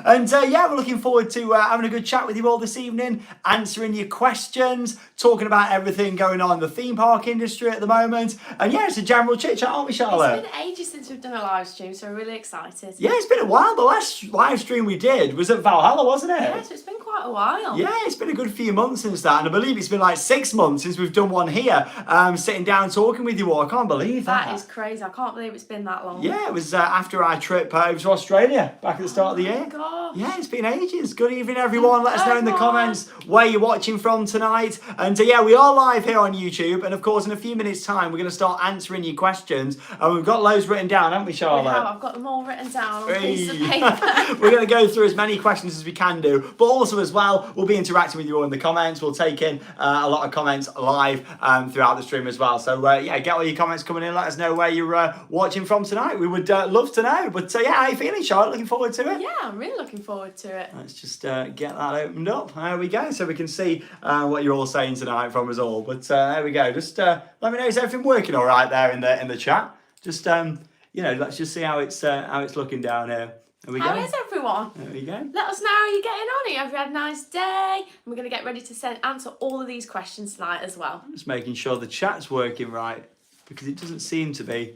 And yeah, we're looking forward to having a good chat with you all this evening, answering your questions, talking about everything going on in the theme park industry at the moment. And yeah, it's a general chit chat, aren't we, Charlotte? It's been ages since we've done a live stream, so we're really excited. Yeah, it's been a while. The last live stream we did was at Valhalla, wasn't it? Yeah, so it's been quite a while. Yeah, it's been a good few months since that, and I believe it's been like 6 months since we've done one here, sitting down talking with you all. I can't believe that. That is crazy. I can't believe it's been that long. Yeah, it was after our trip over to Australia back at the start of the year. Gosh. Yeah, it's been ages. Good evening, everyone. Let us know in the comments where you're watching from tonight. And yeah, we are live here on YouTube. And of course, in a few minutes' time, we're going to start answering your questions. And we've got loads written down, haven't we, Charlotte? We have. I've got them all written down on a piece of paper. We're going to go through as many questions as we can do. But also, as well, we'll be interacting with you all in the comments. We'll take in a lot of comments live throughout the stream as well. So yeah, get all your comments coming in. Let us know where you're watching from tonight. We would love to know. But yeah, how are you feeling, Charlotte? Looking forward to it? Yeah, I'm really looking forward to it. Let's just get that opened up. There we go. So we can see what you're all saying tonight from us all. But there we go. Just let me know, is everything working all right there in the chat? Just let's just see how it's looking down here. There we go. How is everyone? There we go. Let us know how you're getting on. Have you had a nice day? And we're going to get ready to answer all of these questions tonight as well. Just making sure the chat's working right, because it doesn't seem to be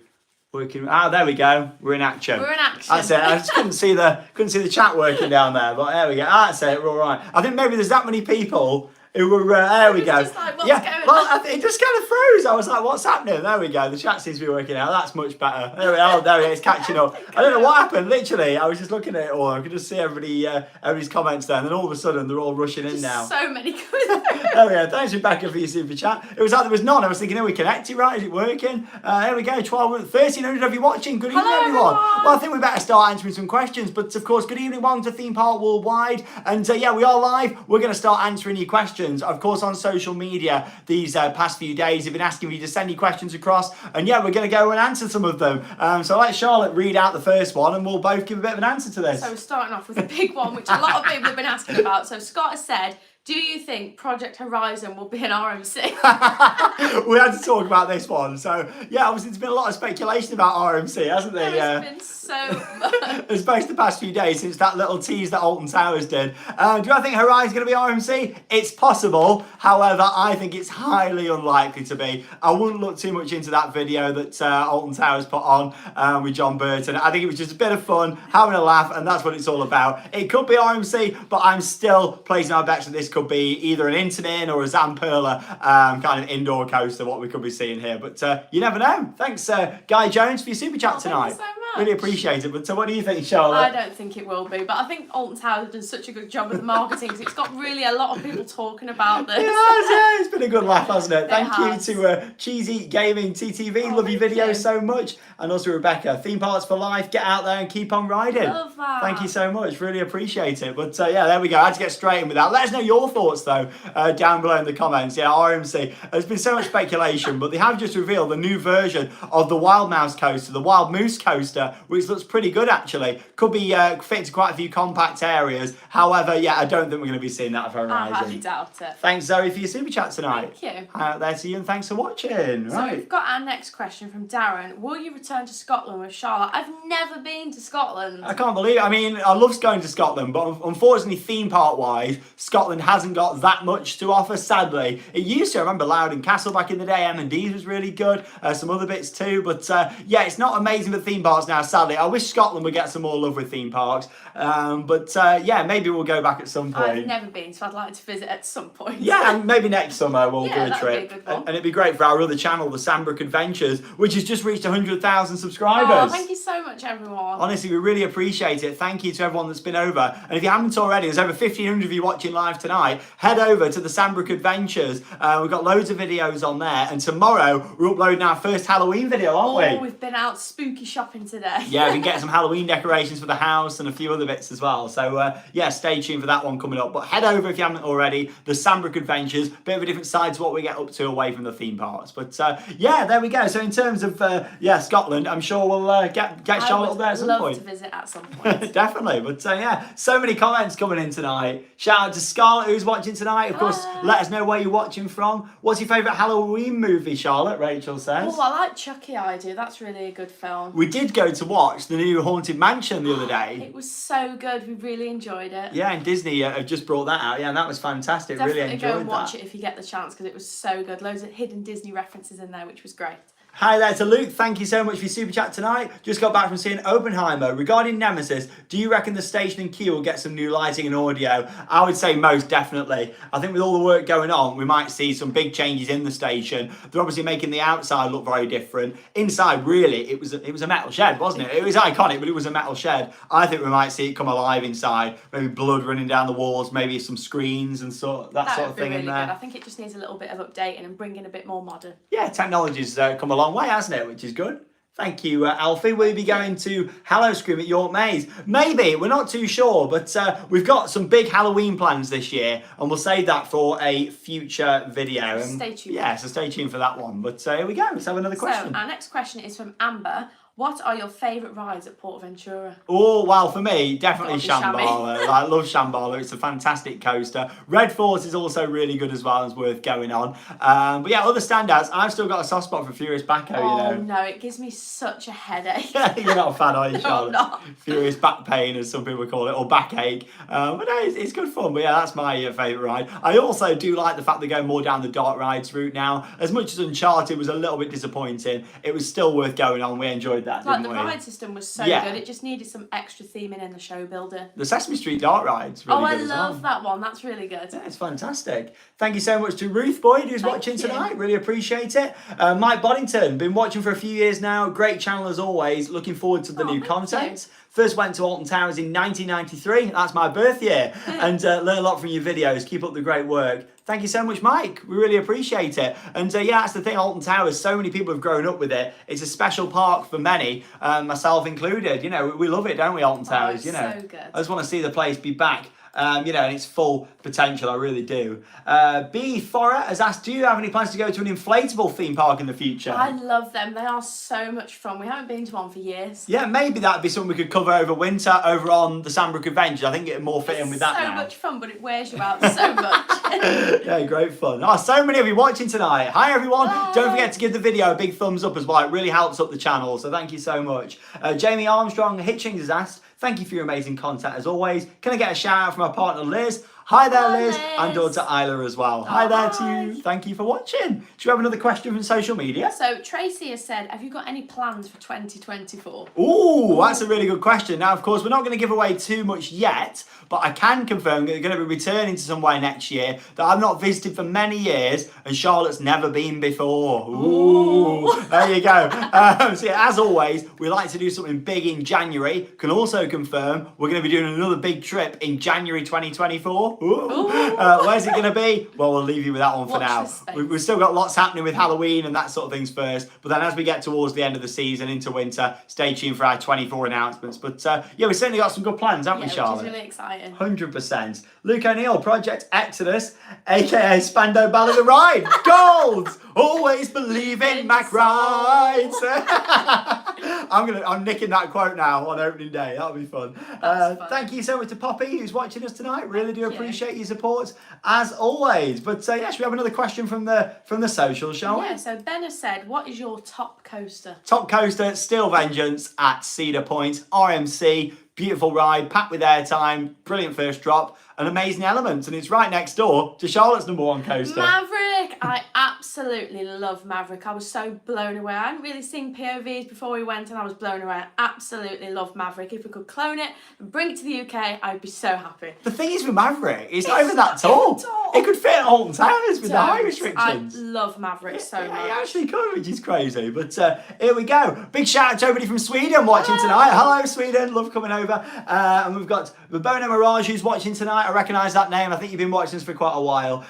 working. Ah, there we go. We're in action. We're in action. That's it. I just couldn't see the chat working down there, but there we go. That's it. We're all right. I think maybe there's that many people who were. There we go. Just like, what's yeah. going Well, on? it just kind of froze. I was like, "What's happening?" There we go. The chat seems to be working out. That's much better. There we go. There it is, catching up. I don't know what happened. Literally, I was just looking at it all. I could just see everybody's comments there, and then all of a sudden they're all rushing in now. So many coming through. There we go. Thanks, Rebecca, for your super chat. It was like there was none. I was thinking, are we connected right? Is it working? There we go. 1,300 of you watching. Good evening, Hello, everyone. everyone. Well, I think we better start answering some questions. But of course, good evening, welcome to Theme Park Worldwide. And yeah, we are live. We're going to start answering your questions. Of course, on social media these past few days, I've been asking you to send your questions across. And yeah, we're going to go and answer some of them. So let Charlotte read out the first one, and we'll both give a bit of an answer to this. So we're starting off with a big one, which a lot of people have been asking about. So Scott has said, do you think Project Horizon will be an RMC? We had to talk about this one. So, yeah, obviously there's been a lot of speculation about RMC, hasn't there? There has been so much. Especially the past few days since that little tease that Alton Towers did. Do I think Horizon's going to be RMC? It's possible. However, I think it's highly unlikely to be. I wouldn't look too much into that video that Alton Towers put on with John Burton. I think it was just a bit of fun, having a laugh, and that's what it's all about. It could be RMC, but I'm still placing my bets that this could be either an Intamin or a Zamperla kind of indoor coaster, what we could be seeing here. But you never know. Thanks, Guy Jones, for your super chat tonight. Thank you so much. Really appreciate it. But what do you think, Charlotte? I don't think it will be, but I think Alton Towers has done such a good job with the marketing because it's got really a lot of people talking about this. It has, yeah. It's been a good laugh, hasn't it? Thank has. you to Cheesy Gaming TTV. Love your thank videos you. so much. And also Rebecca, Theme Parks for Life. Get out there and keep on riding. Love that. Thank you so much. Really appreciate it. But yeah, there we go. I had to get straight in with that. Let us know your thoughts, though, down below in the comments. Yeah, RMC. There's been so much speculation, but they have just revealed a new version of the Wild Mouse coaster, the Wild Moose coaster, which looks pretty good, actually. Could be fit into quite a few compact areas. However, yeah, I don't think we're going to be seeing that for I highly Horizon. doubt it. Thanks, Zoe, for your super chat tonight. Thank you. Out there to you, and thanks for watching. So Right. we've got our next question from Darren. Will you return to Scotland with Charlotte? I've never been to Scotland. I can't believe it. I mean, I love going to Scotland, but unfortunately, theme park wise, Scotland hasn't got that much to offer, sadly. It used to. I remember Loudon Castle back in the day. M&D's was really good. Some other bits too. But yeah, it's not amazing for theme parks now, sadly. I wish Scotland would get some more love with theme parks. But yeah, maybe we'll go back at some point. I've never been, so I'd like to visit at some point. Yeah, and maybe next summer we'll do a that'd trip. be a good one. And it'd be great for our other channel, the Sandbrook Adventures, which has just reached 100,000 subscribers. Oh, thank you so much, everyone. Honestly, we really appreciate it. Thank you to everyone that's been over. And if you haven't already, there's over 1,500 of you watching live tonight. Head over to the Sandbrook Adventures. We've got loads of videos on there. And tomorrow, we're uploading our first Halloween video, aren't we? We've been out spooky shopping today. Yeah, we can get some Halloween decorations for the house and a few other bits as well. So, yeah, stay tuned for that one coming up. But head over if you haven't already. The Sandbrook Adventures. Bit of a different side to what we get up to away from the theme parks. But, yeah, there we go. So, in terms of, yeah, Scotland, I'm sure we'll get Charlotte up there at some point. I would love to visit at some point. Definitely. But, yeah, so many comments coming in tonight. Shout out to Scarlett, Charlotte, who's watching tonight. Of course, let us know where you're watching from. What's your favourite Halloween movie, Charlotte? Rachel says. Oh, I like Chucky, I do. That's really a good film. We did go to watch the new Haunted Mansion the other day. It was so good. We really enjoyed it. Yeah, and Disney have just brought that out. Yeah, and that was fantastic. Definitely really enjoyed go and watch that. it if you get the chance because it was so good. Loads of hidden Disney references in there, which was great. Hi there to Luke. Thank you so much for your super chat tonight. Just got back from seeing Oppenheimer. Regarding Nemesis, do you reckon the station and queue will get some new lighting and audio? I would say most definitely. I think with all the work going on, we might see some big changes in the station. They're obviously making the outside look very different. Inside, really, it was a metal shed, wasn't it? It was iconic, but it was a metal shed. I think we might see it come alive inside. Maybe blood running down the walls, maybe some screens and that sort of thing really in there. Good. I think it just needs a little bit of updating and bringing a bit more modern. Yeah, technology's come a long way, hasn't it? Which is good. Thank you, Alfie. Will you be going to Hallowscream at York Maze? Maybe, we're not too sure, but we've got some big Halloween plans this year, and we'll save that for a future video. Stay tuned. Yeah, so stay tuned for that one. But here we go. Let's have another question. So, our next question is from Amber. What are your favourite rides at Portaventura? Oh, well, for me, definitely Gotta be Shambhala. I love Shambhala. It's a fantastic coaster. Red Force is also really good as well and is worth going on. But yeah, other standouts. I've still got a soft spot for Furious Backhoe, Oh, you know. no, it gives me such a headache. You're not a fan, are you, No, Charlotte? I'm not. Furious back pain, as some people call it, or backache. But no, it's good fun. But yeah, that's my favourite ride. I also do like the fact they're going more down the dark rides route now. As much as Uncharted was a little bit disappointing, it was still worth going on. We enjoyed that, Like didn't the we? ride system was so Yeah. good. It just needed some extra theming in the show building. The Sesame Street dark ride's really I good as love well. that one. That's really good. Yeah, it's fantastic. Thank you so much to Ruth Boyd, who's Thank watching you. tonight. Really appreciate it. Mike Boddington, been watching for a few years now. Great channel as always. Looking forward to the new thank content. First went to Alton Towers in 1993. That's my birth year. And learn a lot from your videos. Keep up the great work. Thank you so much, Mike. We really appreciate it. And yeah, that's the thing, Alton Towers, so many people have grown up with it. It's a special park for many, myself included. You know, we love it, don't we, Alton Towers? it's You know, so good. I just want to see the place be back. You know, and its full potential, I really do. B. Fora has asked, do you have any plans to go to an inflatable theme park in the future? I love them. They are so much fun. We haven't been to one for years. Yeah, maybe that'd be something we could cover over winter over on the Sandbrook Adventures. I think it'd more fit in with that so now. much fun, but it wears you out so much. Yeah, great fun. Oh, so many of you watching tonight. Hi, everyone. Bye. Don't forget to give the video a big thumbs up as well. It really helps up the channel, so thank you so much. Jamie Armstrong Hitchings has asked, thank you for your amazing content as always. Can I get a shout out from our partner Liz? Hi there, Hi, Liz, Liz. and daughter Isla as well. Hi there to hi. you. Thank you for watching. Do you have another question from social media? So Tracy has said, have you got any plans for 2024? Ooh, that's a really good question. Now, of course, we're not going to give away too much yet, but I can confirm that we're going to be returning to somewhere next year that I've not visited for many years and Charlotte's never been before. Ooh, there you go. So yeah, as always, we like to do something big in January. Can also confirm we're going to be doing another big trip in January 2024. Ooh. Where's it going to be? Well, we'll leave you with that one for Watch now. this space. We've still got lots happening with Halloween and that sort of things first, but then as we get towards the end of the season into winter, stay tuned for our 24 announcements. But yeah, we've certainly got some good plans, haven't we, Which Charlotte? is really exciting. 100%. Luke O'Neill, Project Exodus, aka Spando Ballad the Ride. Gold! Always believe in Mac rides. I'm nicking that quote now on opening day. That'll be fun. That's fun. Thank you so much to Poppy who's watching us tonight. Really do Thank you. appreciate your support as always. But yeah, should we have another question from the socials, shall we? Yeah, so Ben has said, what is your top coaster? Top coaster, Steel Vengeance at Cedar Point, RMC, beautiful ride, packed with airtime, brilliant first drop, and amazing elements, and it's right next door to Charlotte's #1 coaster. Maverick! I absolutely love Maverick. I was so blown away. I hadn't really seen POVs before we went and I was blown away. I absolutely love Maverick. If we could clone it and bring it to the UK, I'd be so happy. The thing is with Maverick, it's not even that tall. tall. It could fit at Alton Towers with the height I restrictions. love Maverick so Yeah, much. it actually could, which is crazy. But here we go. Big shout out to everybody from Sweden watching tonight. Hello, Sweden. Love coming over. And we've got Babona Mirage who's watching tonight. I recognise that name. I think you've been watching us for quite a while.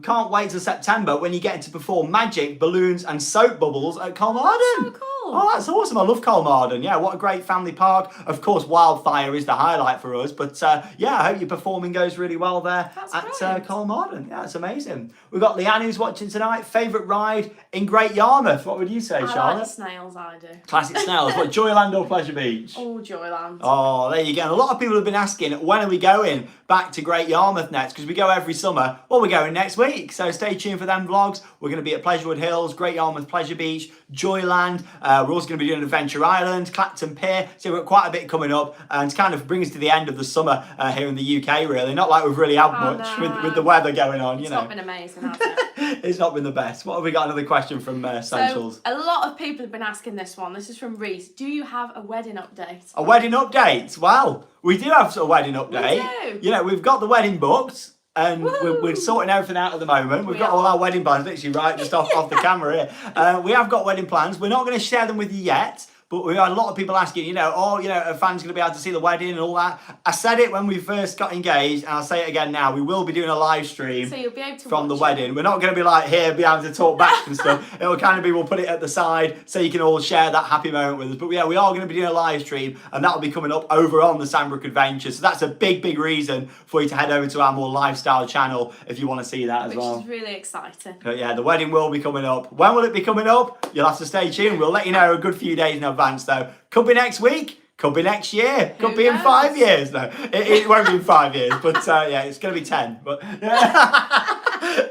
Can't wait till September when you get to perform magic, balloons, and soap bubbles at Colmarden. So cool. Oh, that's awesome. I love Colmarden. Yeah, what a great family park. Of course, Wildfire is the highlight for us. But yeah, I hope your performing goes really well there at Colmarden. Yeah, it's amazing. We've got Leanne who's watching tonight. Favourite ride in Great Yarmouth? What would you say, Charlotte? I like snails, I do. Classic snails. What, Joyland or Pleasure Beach? Oh, Joyland. Oh, there you go. And a lot of people have been asking, when are we going back to Great Yarmouth next? Because we go every summer. Well, we're going next week. So stay tuned for them vlogs. We're going to be at Pleasurewood Hills, Great Yarmouth Pleasure Beach, Joyland. We're also going to be doing Adventure Island, Clacton Pier. So we've got quite a bit coming up. And to kind of bring us to the end of the summer here in the UK, really. Not like we've really had much with the weather going on. It's not been amazing, has it? It's not been the best. What have we got? Another question from socials. So, a lot of people have been asking this one. This is from Reese. Do you have a wedding update? A wedding update? Well, we do have a wedding update. We do. You know, we've got the wedding booked. And we're sorting everything out at the moment. We've got all our wedding plans literally right just off the camera here. We have got wedding plans. We're not going to share them with you yet. But we had a lot of people asking, are fans going to be able to see the wedding and all that? I said it when we first got engaged, and I'll say it again now. We will be doing a live stream so you'll be able to from the wedding. We're not going to be like here, be able to talk back and stuff. It'll kind of be, we'll put it at the side so you can all share that happy moment with us. But yeah, we are going to be doing a live stream, and that'll be coming up over on the Sandbrook Adventure. So that's a big, big reason for you to head over to our more lifestyle channel if you want to see that as well. Which is really exciting. But yeah, the wedding will be coming up. When will it be coming up? You'll have to stay tuned. We'll let you know a good few days in advance though. Could be next week, could be next year, could be in 5 years. No, it won't be in 5 years, but yeah, it's going to be 10. But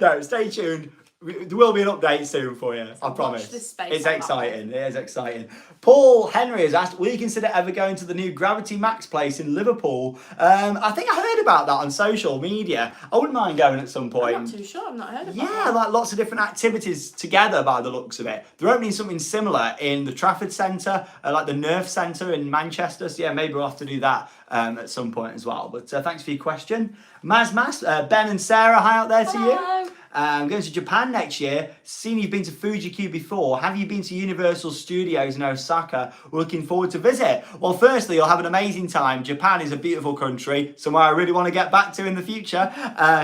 no, stay tuned. There will be an update soon for you, I promise. This space it's exciting. It is exciting. Paul Henry has asked, will you consider ever going to the new Gravity Max place in Liverpool? I think I heard about that on social media. I wouldn't mind going at some point. I'm not too sure. I've not heard about Yeah, that. like lots of different activities together by the looks of it. They're opening something similar in the Trafford Centre, like the Nerf Centre in Manchester. So yeah, maybe we'll have to do that at some point as well. But thanks for your question. Mas, Ben and Sarah, hi out there to you. Hello. Going to Japan next year. Seen you've been to Fuji-Q before. Have you been to Universal Studios in Osaka? We're looking forward to visit. Well, firstly, you'll have an amazing time. Japan is a beautiful country, somewhere I really want to get back to in the future.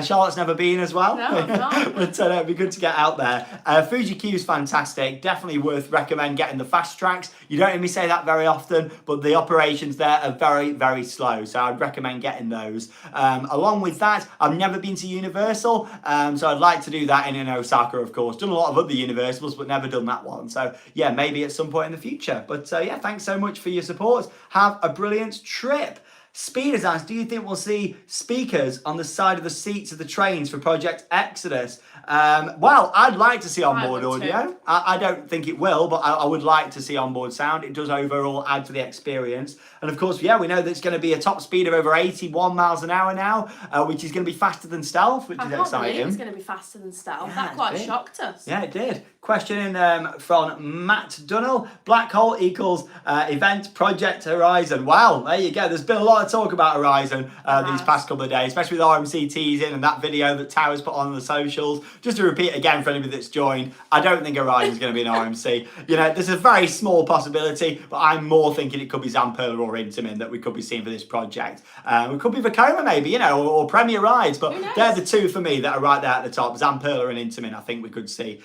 Charlotte's never been as well. No, I'm not. But it'd be good to get out there. Fuji-Q is fantastic. Definitely worth recommend getting the fast tracks. You don't hear me say that very often, but the operations there are very, very slow. So I'd recommend getting those. Along with that, I've never been to Universal, so I'd like to do that in Osaka, of course. Done a lot of other Universals, but never done that one. So yeah, maybe at some point in the future. But yeah, thanks so much for your support. Have a brilliant trip. Speeders asked, do you think we'll see speakers on the side of the seats of the trains for Project Exodus? Well, I'd like to see onboard audio. I don't think it will, but I would like to see onboard sound. It does overall add to the experience. And of course, yeah, we know that it's going to be a top speed of over 81 miles an hour now, which is going to be faster than Stealth, which is exciting. I can't believe it's going to be faster than Stealth. That quite shocked us. Yeah, it did. Question from Matt Dunnell. Black hole equals event Project Horizon. Wow, there you go. There's been a lot of talk about Horizon these past couple of days, especially with RMC teasing and that video that Towers put on the socials. Just to repeat again for anybody that's joined, I don't think Horizon's going to be an RMC. You know, there's a very small possibility, but I'm more thinking it could be Zamperla or Intamin that we could be seeing for this project. It could be Vekoma maybe, or Premier Rides, but they're the two for me that are right there at the top. Zamperla and Intamin, I think we could see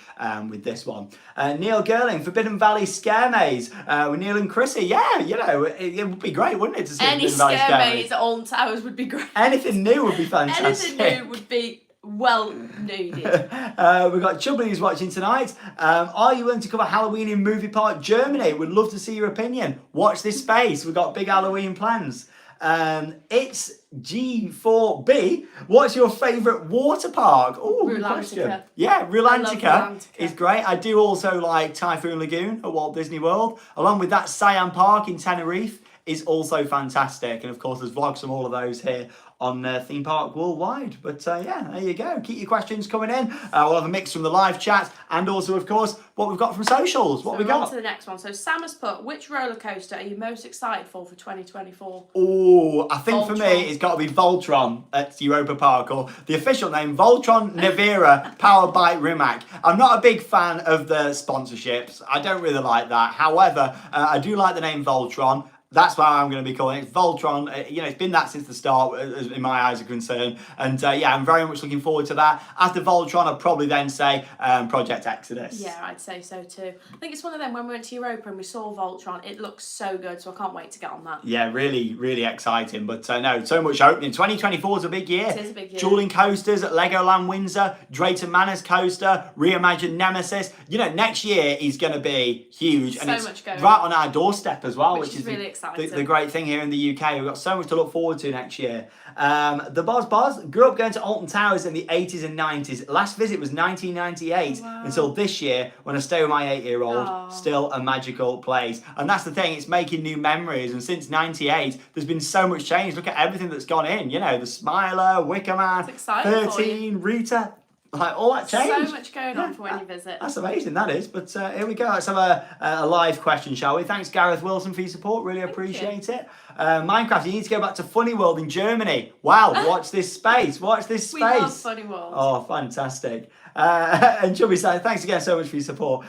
with this one. Neil Girling, Forbidden Valley Scare Maze with Neil and Chrissy. Yeah, it would be great, wouldn't it, to see any Forbidden Valley Scare Maze at Alton Towers would be great. Anything new would be fantastic. Anything new would be well needed. We've got Chubbly who's watching tonight. Are you willing to cover Halloween in Movie Park Germany? Would love to see your opinion. Watch this space. We've got big Halloween plans. It's G4B. What's your favourite water park? Oh, good question. Yeah, Rulantica is great. I do also like Typhoon Lagoon at Walt Disney World. Along with that, Siam Park in Tenerife is also fantastic. And of course, there's vlogs from all of those here on Theme Park Worldwide. But yeah, there you go. Keep your questions coming in. We'll have a mix from the live chat and also, of course, what we've got from socials. What we got? On to the next one. So Sam has put, which roller coaster are you most excited for 2024? Oh, I think for me, it's got to be Voltron at Europa Park, or the official name, Voltron Nevera powered by Rimac. I'm not a big fan of the sponsorships. I don't really like that. However, I do like the name Voltron. That's why I'm going to be calling it Voltron. It's been that since the start, as in my eyes are concerned. And I'm very much looking forward to that. After Voltron, I'd probably then say Project Exodus. Yeah, I'd say so too. I think it's one of them, when we went to Europa and we saw Voltron, it looks so good, so I can't wait to get on that. Yeah, really, really exciting. But no, so much opening. 2024 is a big year. It is a big year. Dueling coasters at Legoland Windsor, Drayton Manor's coaster, reimagined Nemesis. Next year is going to be huge. And it's much going right on our doorstep as well, which is really exciting. the great thing here in the UK. We've got so much to look forward to next year. The Boz grew up going to Alton Towers in the 80s and 90s. Last visit was 1998 until this year when I stayed with my 8-year-old. Still a magical place. And that's the thing, it's making new memories. And since 98, there's been so much change. Look at everything that's gone in. The Smiler, Wicker Man, 13, Rita. Like all that change. So much going on for when you visit. That's amazing, that is. But here we go. Let's have a live question, shall we? Thanks, Gareth Wilson, for your support. Really appreciate it. Minecraft, you need to go back to Funny World in Germany. Wow, watch this space. Watch this space. We love Funny World. Oh, fantastic. And Chubby said, thanks again so much for your support.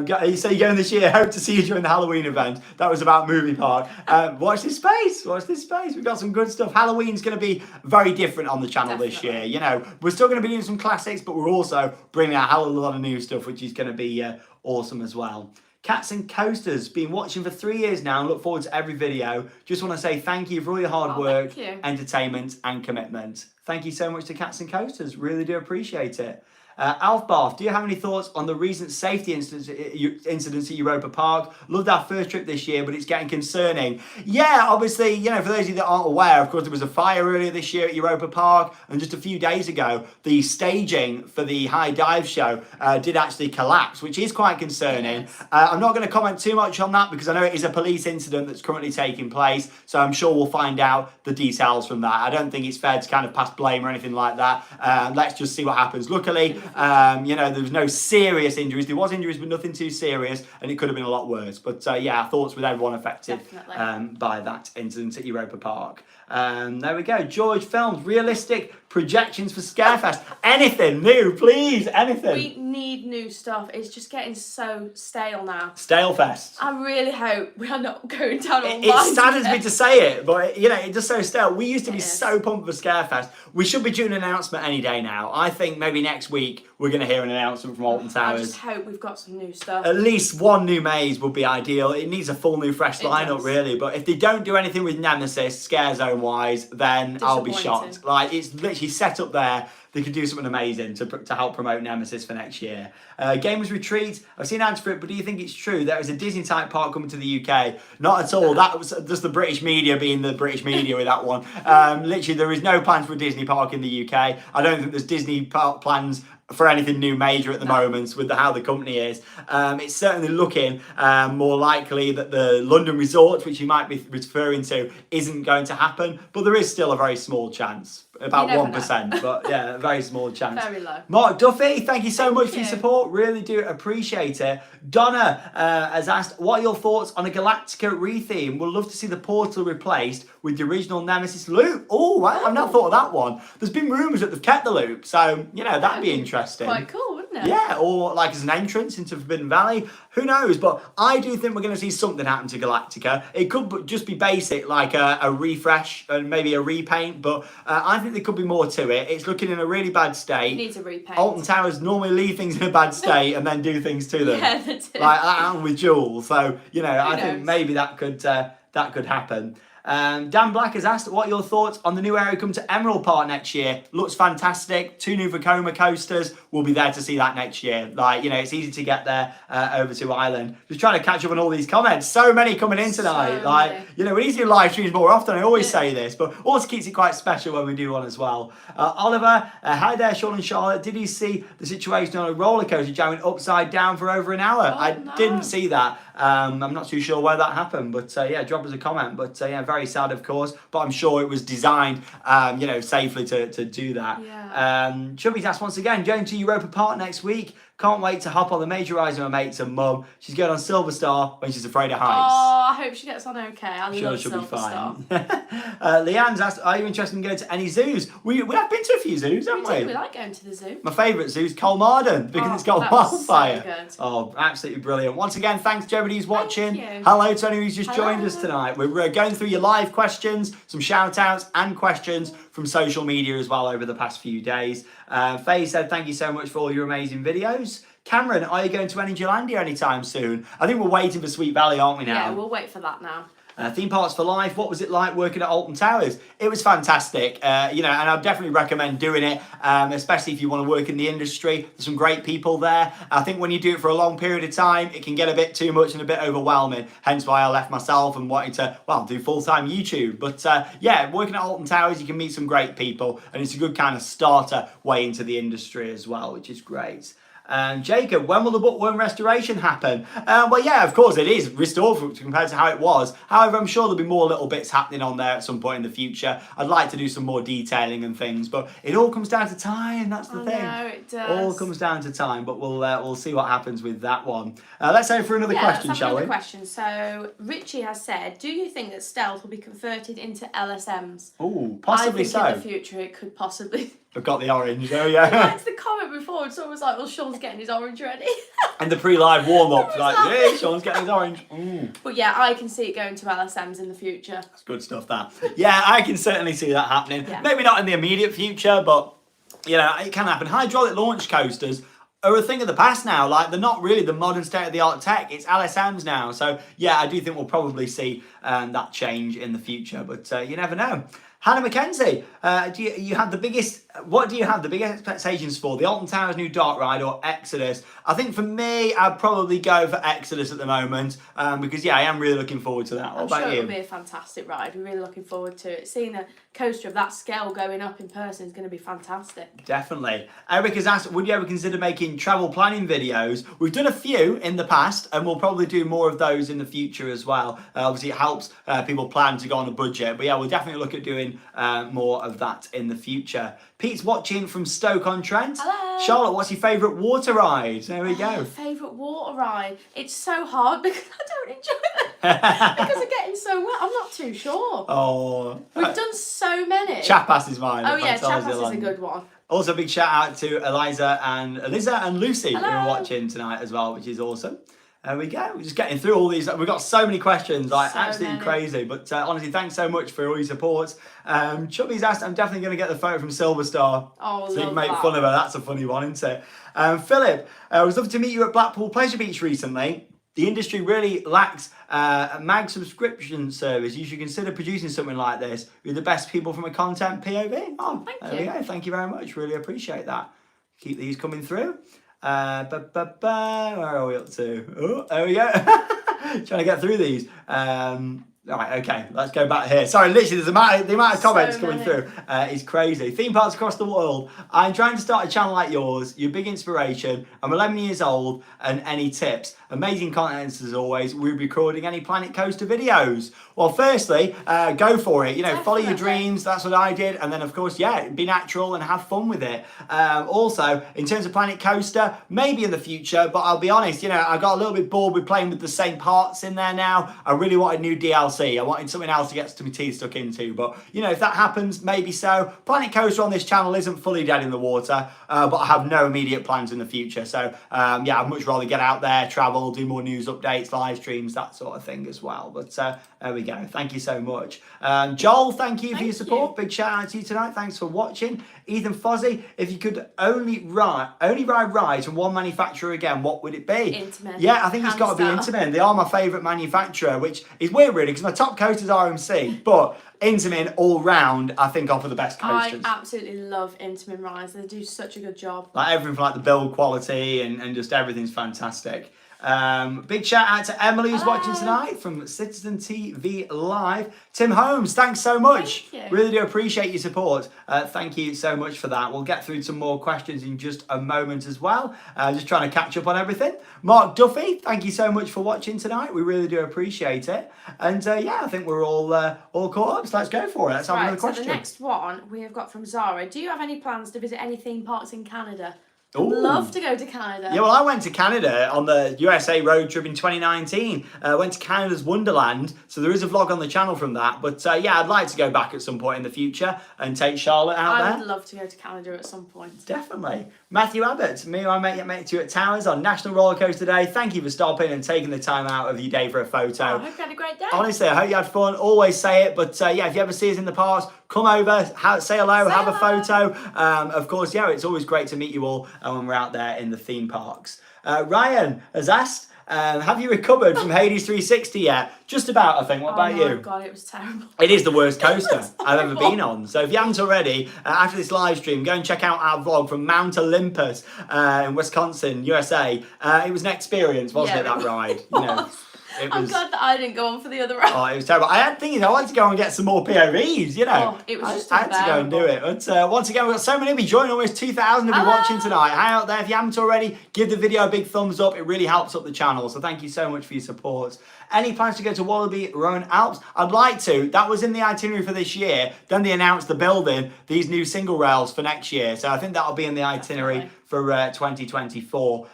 You say you're going this year. Hope to see you during the Halloween event. That was about Movie Park. Watch this space. Watch this space. We've got some good stuff. Halloween's going to be very different on the channel this year. We're still going to be doing some classics, but we're also bringing out a hell of a lot of new stuff, which is going to be awesome as well. Cats and Coasters, been watching for 3 years now and look forward to every video. Just want to say thank you for all your hard work, entertainment and commitment. Thank you so much to Cats and Coasters. Really do appreciate it. Alf Barth, do you have any thoughts on the recent safety incidents at Europa Park? Loved our first trip this year, but it's getting concerning. Yeah, obviously, for those of you that aren't aware, of course, there was a fire earlier this year at Europa Park, and just a few days ago, the staging for the high dive show did actually collapse, which is quite concerning. Yes. I'm not going to comment too much on that because I know it is a police incident that's currently taking place, so I'm sure we'll find out the details from that. I don't think it's fair to kind of pass blame or anything like that. Let's just see what happens. Luckily, there was no serious injuries. There was injuries, but nothing too serious, and it could have been a lot worse. But our thoughts with everyone affected by that incident at Europa Park. There we go. George Films, realistic projections for Scarefest. Anything new, please, anything. We need new stuff. It's just getting so stale now. Stalefest. I really hope we are not going down all It saddens me to say it, but it's just so stale. We used to be so pumped for Scarefest. We should be doing an announcement any day now. I think maybe next week we're going to hear an announcement from Alton Towers. I just hope we've got some new stuff. At least one new maze would be ideal. It needs a full new fresh lineup, really. But if they don't do anything with Nemesis, Scare Zone wise, then I'll be shocked. Like, it's literally set up there. They could do something amazing to help promote Nemesis for next year. Gamers Retreat, I've seen ads for it, but do you think it's true there is a Disney type park coming to the UK? Not at all. That was just the British media being the British media with that one. Literally, there is no plans for a Disney park in the UK. I don't think there's Disney park plans for anything new major at the moment with how the company is. It's certainly looking more likely that the London resort, which you might be referring to, isn't going to happen, but there is still a very small chance. About 1%, but yeah, a very small chance. Very low. Mark Duffy, thank you so much for your support. Really do appreciate it. Donna has asked, what are your thoughts on a Galactica retheme? We'd love to see the portal replaced with the original Nemesis loop. Oh, wow, I've not thought of that one. There's been rumours that they've kept the loop, so, that'd be interesting. Quite cool, wouldn't it? Yeah, or like as an entrance into Forbidden Valley. Who knows? But I do think we're going to see something happen to Galactica. It could just be basic, like a refresh and maybe a repaint, but I think there could be more to it. It's looking in a really bad state. It needs a repaint. Alton Towers normally leave things in a bad state and then do things to them. Yeah, they do. Like that happened with Jules. So, I think maybe that could happen. Dan Black has asked, what are your thoughts on the new area coming to Emerald Park next year? Looks fantastic. 2 new Vekoma coasters. We'll be there to see that next year. Like, it's easy to get there over to Ireland. Just trying to catch up on all these comments. So many coming in tonight. We need to do live streams more often. I always say this, but also keeps it quite special when we do one as well. Oliver, hi there, Sean and Charlotte. Did you see the situation on a roller coaster jamming upside down for over an hour? I didn't see that. I'm not too sure where that happened, but drop us a comment. But very sad, of course, but I'm sure it was designed, safely to do that. Yeah. Chubby's asked once again, going to Europa Park next week. Can't wait to hop on the Major Rise with my mates and mum. She's going on Silver Star when she's afraid of heights. Oh, I hope she gets on okay. I Sure, love she'll Silver be fine. Star. Leanne's asked, are you interested in going to any zoos? We have been to a few zoos, haven't we? We like going to the zoo. My favourite zoo is Colmarden because it's got that was so wildfire. good. Oh, absolutely brilliant. Once again, thanks to everybody who's watching. you. Hello to anyone who's just Hello. joined us tonight. We're going through your live questions, some shout outs and questions from social media as well over the past few days. Faye said, thank you so much for all your amazing videos. Cameron, are you going to Energylandia anytime soon? I think we're waiting for Sweet Valley, aren't we now? Yeah, we'll wait for that now. Theme Parks for Life, what was it like working at Alton Towers? It was fantastic, and I'd definitely recommend doing it, especially if you want to work in the industry. There's some great people there. I think when you do it for a long period of time, it can get a bit too much and a bit overwhelming, hence why I left myself and wanted to, do full-time YouTube. But working at Alton Towers, you can meet some great people, and it's a good kind of starter way into the industry as well, which is great. Jacob, when will the bookworm restoration happen? Of course it is restored compared to how it was. However, I'm sure there'll be more little bits happening on there at some point in the future. I'd like to do some more detailing and things, but it all comes down to time. That's the thing. No, it does. All comes down to time, but we'll see what happens with that one. Let's go for another question, let's have shall another we? question. So Richie has said, do you think that Stealth will be converted into LSMs? Oh, possibly I think so. in the future it could possibly. I've got the orange. Oh I yeah. liked the comment before. It's almost like, well, Sean's getting his orange ready. And the pre-live warm-up, What was like, that? yeah, Sean's getting his orange. But yeah, I can see it going to LSMs in the future. That's good stuff, that. Yeah, I can certainly see that happening. Yeah. Maybe not in the immediate future, but, it can happen. Hydraulic launch coasters are a thing of the past now. Like, they're not really the modern state-of-the-art tech. It's LSMs now. So, yeah, I do think we'll probably see that change in the future. But you never know. Hannah McKenzie, what do you have the biggest expectations for? The Alton Towers new dark ride or Exodus? I think for me, I'd probably go for Exodus at the moment because, I am really looking forward to that. What I'm about sure you? it'll be a fantastic ride. We're really looking forward to it. Seeing a coaster of that scale going up in person is going to be fantastic. Definitely. Eric has asked, would you ever consider making travel planning videos? We've done a few in the past and we'll probably do more of those in the future as well. Obviously, it helps people plan to go on a budget. But we'll definitely look at doing more of that in the future. Pete's watching from Stoke-on-Trent. Hello. Charlotte, what's your favourite water ride? There we go. Favourite water ride? It's so hard because I don't enjoy them. Because they're getting so wet. I'm not too sure. Oh. We've done so many. Chapas is mine. Oh yeah, Fantasia Chapas is a Land. good one. Also, big shout out to Eliza and Lucy who Hello. are watching tonight as well, which is awesome. There we go. We're just getting through all these. We've got so many questions, like So absolutely many. crazy. But honestly, thanks so much for all your support. Chubby's asked, I'm definitely going to get the photo from Silver Star. Oh, so you love can make that. fun of her. That's a funny one, isn't it? Philip, I was lovely to meet you at Blackpool Pleasure Beach recently. The industry really lacks a mag subscription service. You should consider producing something like this. You're the best people from a content POV. Oh, Thank there you. we go. Thank you very much. Really appreciate that. Keep these coming through. Where are we up to? Oh, there we go. Trying to get through these. Right, okay, let's go back here. Sorry, literally, the amount of comments So coming many. through is crazy. Theme parks across the world. I'm trying to start a channel like yours. You're a big inspiration. I'm 11 years old, and any tips? Amazing content as always. We'll be recording any Planet Coaster videos. Well, firstly, go for it. Follow your Definitely. dreams. That's what I did. And then, of course, be natural and have fun with it. Also, in terms of Planet Coaster, maybe in the future, but I'll be honest, I got a little bit bored with playing with the same parts in there now. I really wanted new DLC. I wanted something else to get my teeth stuck into. But, if that happens, maybe so. Planet Coaster on this channel isn't fully dead in the water, but I have no immediate plans in the future. So, I'd much rather get out there, travel, do more news updates, live streams, that sort of thing as well. But there we go. Thank you so much. Joel, thank you for your support. Big shout out to you tonight. Thanks for watching. Ethan Fozzie, if you could only ride rides from one manufacturer again, what would it be? Intamin. Yeah, I think it's got to be Hands down. Intamin. They are my favourite manufacturer, which is weird really because my top coaster is RMC, but Intamin all round I think offer the best coasters. I absolutely love Intamin rides. They do such a good job. Like everything from like the build quality and just everything's fantastic. Big shout out to Emily who's watching tonight from Citizen TV Live. Tim Holmes, thanks so much. Thank you. Really do appreciate your support. Thank you so much for that. We'll get through some more questions in just a moment as well. Just trying to catch up on everything. Mark Duffy, thank you so much for watching tonight. We really do appreciate it. And I think we're all caught up. So let's go for it. Let's have another So question. the next one we have got from Zara. Do you have any plans to visit any theme parks in Canada? Ooh. Love to go to Canada. Yeah, well, I went to Canada on the USA road trip in 2019. Went to Canada's Wonderland, so there is a vlog on the channel from that. But yeah, I'd like to go back at some point in the future and take Charlotte out there. I would love to go to Canada at some point. Definitely. Matthew Abbott, me and my mate you at Towers on National Roller Coaster Day. Thank you for stopping and taking the time out of your day for a photo. I hope you had a great day. Honestly, I hope you had fun. Always say it, but yeah, if you ever see us in the parks, come over, say hello, have a photo. Of course, yeah, it's always great to meet you all when we're out there in the theme parks. Ryan has asked, have you recovered from Hades 360 yet? Just about, I think. What about you? Oh my God, it was terrible. It is the worst coaster I've ever been on. So if you haven't already, after this live stream, go and check out our vlog from Mount Olympus in Wisconsin, USA. It was an experience, wasn't it, that ride? You know. I'm glad that I didn't go on for the other ride. Oh, it was terrible. I had thinking I wanted to go and get some more POVs, you know. Oh, it was just I had to go and do it. But once again, we've got so many of you joining, almost 2,000 of you watching tonight. Hi out there. If you haven't already, give the video a big thumbs up. It really helps up the channel. So thank you so much for your support. Any plans to go to Wallaby Rowan Alps? I'd like to. That was in the itinerary for this year. Then they announced the building these new single rails for next year. So I think that'll be in the itinerary for 2024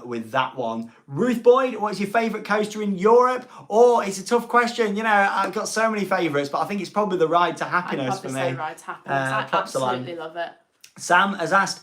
with that one. Ruth Boyd, what's your favourite coaster in Europe? Or it's a tough question. You know, I've got so many favourites, but I think it's probably the Ride to Happiness for me. I'd probably say Ride to Happiness. I absolutely love it. Sam has asked,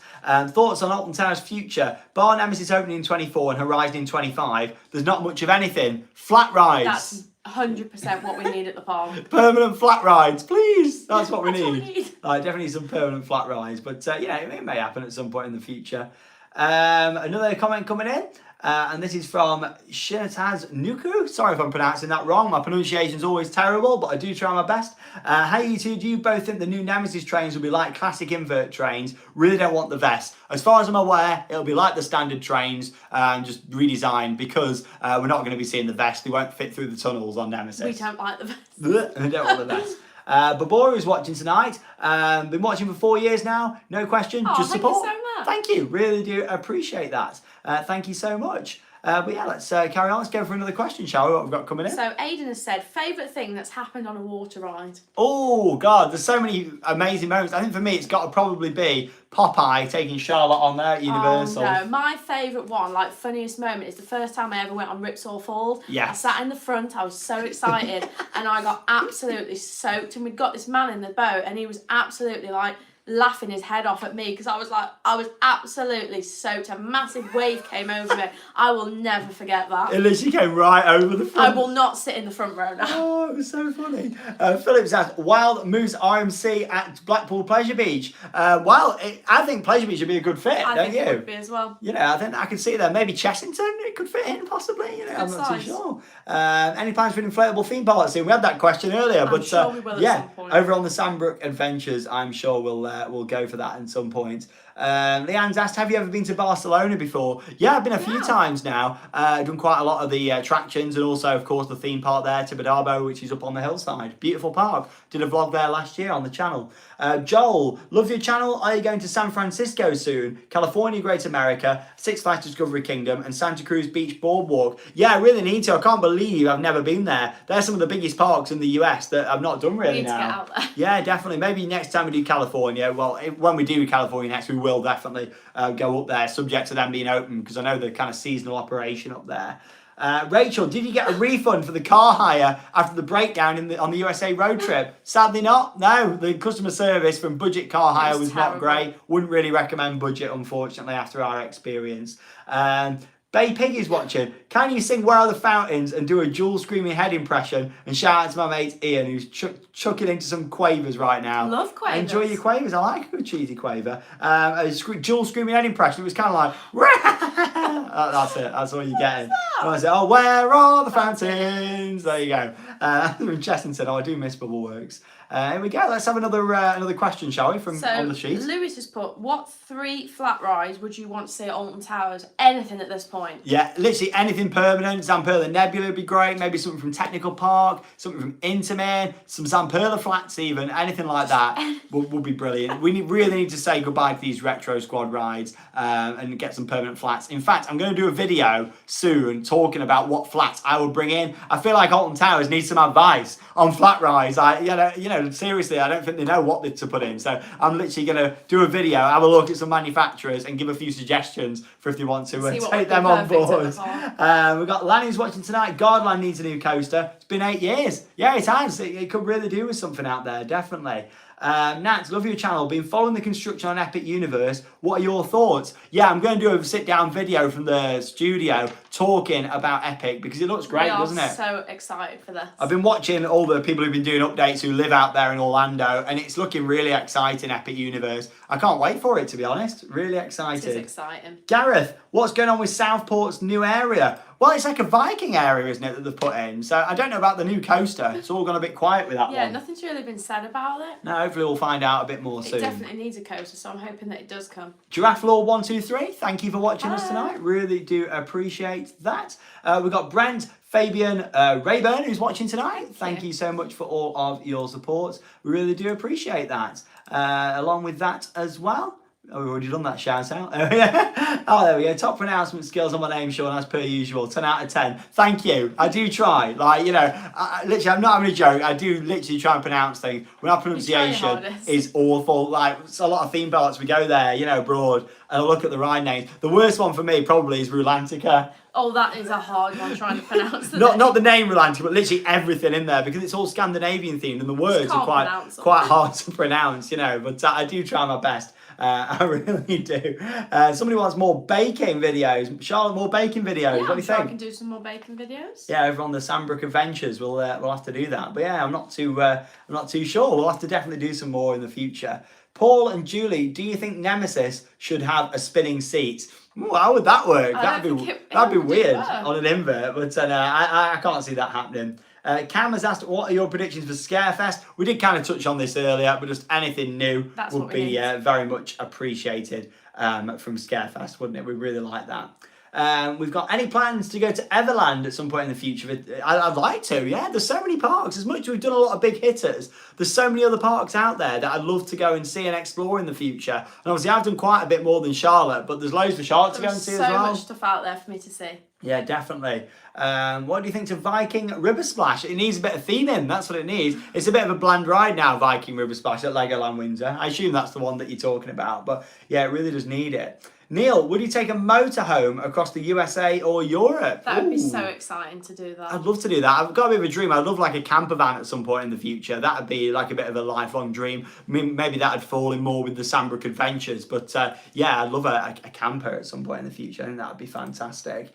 thoughts on Alton Towers' future? Bar Nemesis opening in 24 and Horizon in 25. There's not much of anything. Flat rides. That's 100% what we need at the park. Permanent flat rides, please. That's what we That's what need. we need. Definitely some permanent flat rides. But yeah, it may happen at some point in the future. Another comment coming in. And this is from Shinataz Nuku. Sorry if I'm pronouncing that wrong. My pronunciation's always terrible, but I do try my best. Hey, you two, do you both think the new Nemesis trains will be like classic invert trains? Really don't want the vest. As far as I'm aware, it'll be like the standard trains, just redesigned, because we're not going to be seeing the vest. They won't fit through the tunnels on Nemesis. We don't like the vest. We don't want the vest. Babora is watching tonight. Been watching for 4 years now. No question, just support. Thank you so much. Thank you. Really do appreciate that. Thank you so much. But yeah, let's carry on. Let's go for another question, shall we? What we've got coming in. So Aidan has said, favourite thing that's happened on a water ride? Oh, God, there's so many amazing moments. I think for me, it's got to probably be Popeye taking Charlotte on there at Universal. Oh, no. My favourite one, like funniest moment, is the first time I ever went on Ripsaw Falls. Yes. I sat in the front, I was so excited, and I got absolutely soaked. And we'd got this man in the boat, and he was absolutely like laughing his head off at me, because I was absolutely soaked. A massive wave came over me. I will never forget that. It literally came right over the front. I will not sit in the front row now. Oh, it was so funny. Phillips asked, Wild Moose RMC at Blackpool Pleasure Beach. I think Pleasure Beach would be a good fit, don't you? I think it would be as well. You know, I think I could see there. Maybe Chessington, it could fit in possibly. You know, I'm not too sure. Any plans for an inflatable theme park soon? We had that question earlier, I'm but sure we will yeah, at some point. over on the Sandbrook Adventures, I'm sure we'll go for that at some point. Leanne's asked, have you ever been to Barcelona before? Yeah, I've been a few times now. Done quite a lot of the attractions, and also, of course, the theme park there, Tibidabo, which is up on the hillside. Beautiful park. Did a vlog there last year on the channel. Joel, love your channel. Are you going to San Francisco soon? California, Great America, Six Flags Discovery Kingdom, and Santa Cruz Beach Boardwalk. Yeah, I really need to. I can't believe I've never been there. They're some of the biggest parks in the US that I've not done really We need now. to get out there. Yeah, definitely. Maybe next time we do California, well, when we do California next, we will definitely go up there, subject to them being open, because I know they're kind of seasonal operation up there. Rachel, did you get a refund for the car hire after the breakdown on the USA road trip? Sadly not. No, the customer service from Budget Car Hire was not great. Wouldn't really recommend Budget, unfortunately, after our experience. Bay Pig is watching. Can you sing Where Are the Fountains and do a Jules screaming head impression? And shout out to my mate Ian, who's chucking into some quavers right now. Love quavers. Enjoy your quavers. I like a good cheesy quaver. Jules screaming head impression. It was kind of like, that's it. That's all you're getting. And I said, oh, where are the fountains? There you go. From Cheston said, oh, I do miss Bubble Works. Here we go. Let's have another question, shall we, from on the sheet? Lewis has put, what 3 flat rides would you want to see at Alton Towers? Anything at this point. Yeah, literally anything permanent. Zamperla Nebula would be great. Maybe something from Technical Park, something from Intamin, some Zamperla flats even. Anything like that would be brilliant. We really need to say goodbye to these Retro Squad rides and get some permanent flats flats. In fact, I'm going to do a video soon talking about what flats I would bring in. I feel like Alton Towers needs some advice on flat rise. Seriously, I don't think they know what to put in. So I'm literally going to do a video, have a look at some manufacturers and give a few suggestions for if they want to take them on board. We've got Lanny's watching tonight. Godland needs a new coaster. It's been 8 years. Yeah, it has. It could really do with something out there, definitely. Nat, love your channel. Been following the construction on Epic Universe. What are your thoughts? Yeah, I'm going to do a sit-down video from the studio talking about Epic because it looks great, doesn't it? We are so excited for this. I've been watching all the people who've been doing updates who live out there in Orlando, and it's looking really exciting, Epic Universe. I can't wait for it, to be honest. Really excited. It is exciting. Gareth, what's going on with Southport's new area? Well, it's like a Viking area, isn't it, that they've put in? So I don't know about the new coaster. It's all gone a bit quiet with that one. Yeah, nothing's really been said about it. No, hopefully we'll find out a bit more soon. It definitely needs a coaster, so I'm hoping that it does come. Giraffe Law 123, thank you for watching us tonight. Really do appreciate that. We've got Brent, Fabian, Rayburn who's watching tonight. Thank you so much for all of your support. We really do appreciate that. Along with that as well. Oh, we've already done that shout out. Oh, there we go. Top pronouncement skills on my name, Sean, as per usual. 10 out of 10. Thank you. I do try. Literally, I'm not having a joke. I do literally try and pronounce things. When our pronunciation is awful. Like, it's a lot of theme parks. We go there, abroad, and I look at the ride names. The worst one for me probably is Rulantica. Oh, that is a hard one trying to pronounce the Not the name Rulantica, but literally everything in there because it's all Scandinavian themed and the words are quite hard to pronounce, But I do try my best. I really do. Somebody wants more baking videos. Charlotte, more baking videos. Yeah, what do you think? I can do some more baking videos. Yeah, over on the Sandbrook Adventures, we'll have to do that. But yeah, I'm not too sure. We'll have to definitely do some more in the future. Paul and Julie, do you think Nemesis should have a spinning seat? Ooh, how would that work? That'd be weird on an invert, but I can't see that happening. Cam has asked, what are your predictions for Scarefest? We did kind of touch on this earlier, but just anything new would be very much appreciated from Scarefest, wouldn't it? We really like that. We've got any plans to go to Everland at some point in the future? I'd like to, yeah. There's so many parks. As much as we've done a lot of big hitters, there's so many other parks out there that I'd love to go and see and explore in the future. And obviously I've done quite a bit more than Charlotte, but there's loads for Charlotte to go and see as well. There's so much stuff out there for me to see. Yeah, definitely. What do you think to Viking River Splash? It needs a bit of theming. That's what it needs. It's a bit of a bland ride now, Viking River Splash at Legoland Windsor. I assume that's the one that you're talking about. But yeah, it really does need it. Neil, would you take a motorhome across the USA or Europe? That would be so exciting to do that. I'd love to do that. I've got a bit of a dream. I'd love like a camper van at some point in the future. That would be like a bit of a lifelong dream. I mean, maybe that would fall in more with the Sandbrook Adventures. But yeah, I'd love a camper at some point in the future. I think that would be fantastic.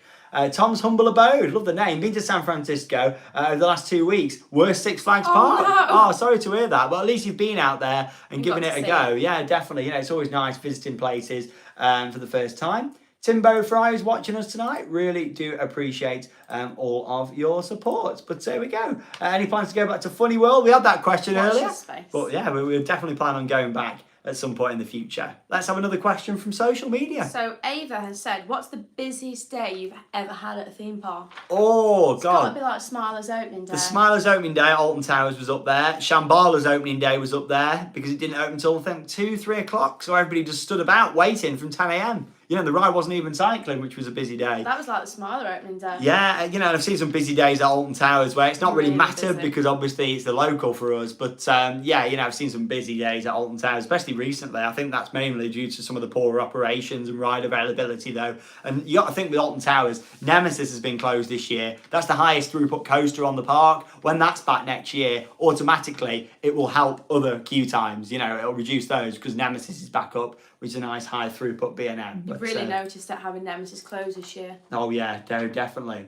Tom's Humble Abode, love the name. Been to San Francisco over the last 2 weeks. Worst Six Flags park. No. Oh, sorry to hear that. But at least you've been out there and given it a go. Yeah, definitely. It's always nice visiting places for the first time. Timbo Fry is watching us tonight. Really do appreciate all of your support. But there we go. Any plans to go back to Funny World? We had that question earlier. But yeah, we definitely plan on going back at some point in the future. Let's have another question from social media. So Ava has said, what's the busiest day you've ever had at a theme park? Oh, It's God. got to be like Smiler's opening day. The Smiler's opening day at Alton Towers was up there. Shambhala's opening day was up there because it didn't open until, I think, 2-3 o'clock. So everybody just stood about waiting from 10 a.m. The ride wasn't even cycling, which was a busy day. That was like the Smiler opening day. Yeah, I've seen some busy days at Alton Towers where it's not really mattered busy. because obviously it's the local for us. But yeah, I've seen some busy days at Alton Towers, especially recently. I think that's mainly due to some of the poorer operations and ride availability though. And you got to think with Alton Towers, Nemesis has been closed this year. That's the highest throughput coaster on the park. When that's back next year, automatically it will help other queue times. It'll reduce those because Nemesis is back up, which is a nice high throughput B&M. You've really noticed that having Nemesis closed this year. Oh yeah, definitely.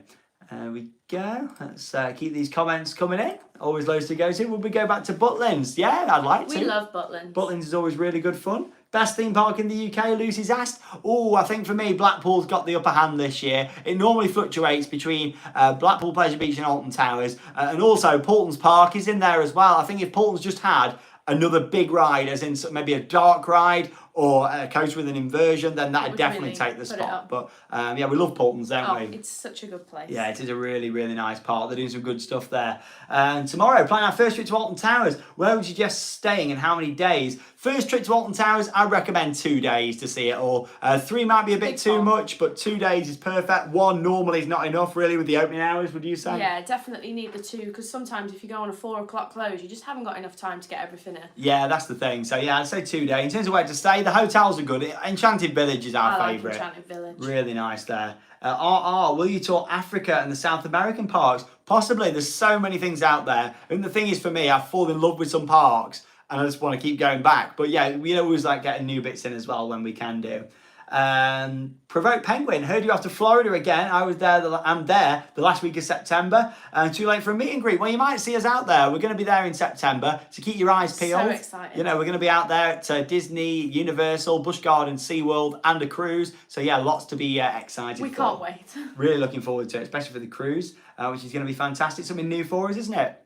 There we go. Let's keep these comments coming in. Always loads to go to. Would we go back to Butlins? Yeah, I'd like to. We love Butlins. Butlins is always really good fun. Best theme park in the UK, Lucy's asked. Oh, I think for me, Blackpool's got the upper hand this year. It normally fluctuates between Blackpool Pleasure Beach and Alton Towers. And also, Paulton's Park is in there as well. I think if Paulton's just had another big ride, as in maybe a dark ride or a coaster with an inversion, then that would definitely really take the spot. But yeah, we love Paulton's, don't we? It's such a good place. Yeah, it is a really, really nice park. They're doing some good stuff there. And tomorrow, planning our first trip to Alton Towers. Where would you suggest staying and how many days? First trip to Alton Towers, I recommend 2 days to see it all. 3 might be a bit Big too fun. much, but 2 days is perfect. 1 normally is not enough, really, with the opening hours, would you say? Yeah, definitely need the 2 because sometimes if you go on a 4 o'clock close, you just haven't got enough time to get everything in. Yeah, that's the thing. So yeah, I'd say 2 days. In terms of where to stay, the hotels are good. Enchanted Village is our I like favourite. Enchanted Village. Really nice there. Will you tour Africa and the South American parks? Possibly. There's so many things out there. And the thing is, for me, I've fallen in love with some parks and I just want to keep going back. But yeah, we always like getting new bits in as well when we can do. Provoke Penguin, heard you off to Florida again. I'm there the last week of September. Too late for a meet and greet. Well, you might see us out there. We're going to be there in September, so keep your eyes peeled. So excited. You know, we're going to be out there at Disney, Universal, Busch Gardens, SeaWorld, and a cruise. So yeah, lots to be excited We for. can't wait. Really looking forward to it, especially for the cruise, which is going to be fantastic. Something new for us, isn't it?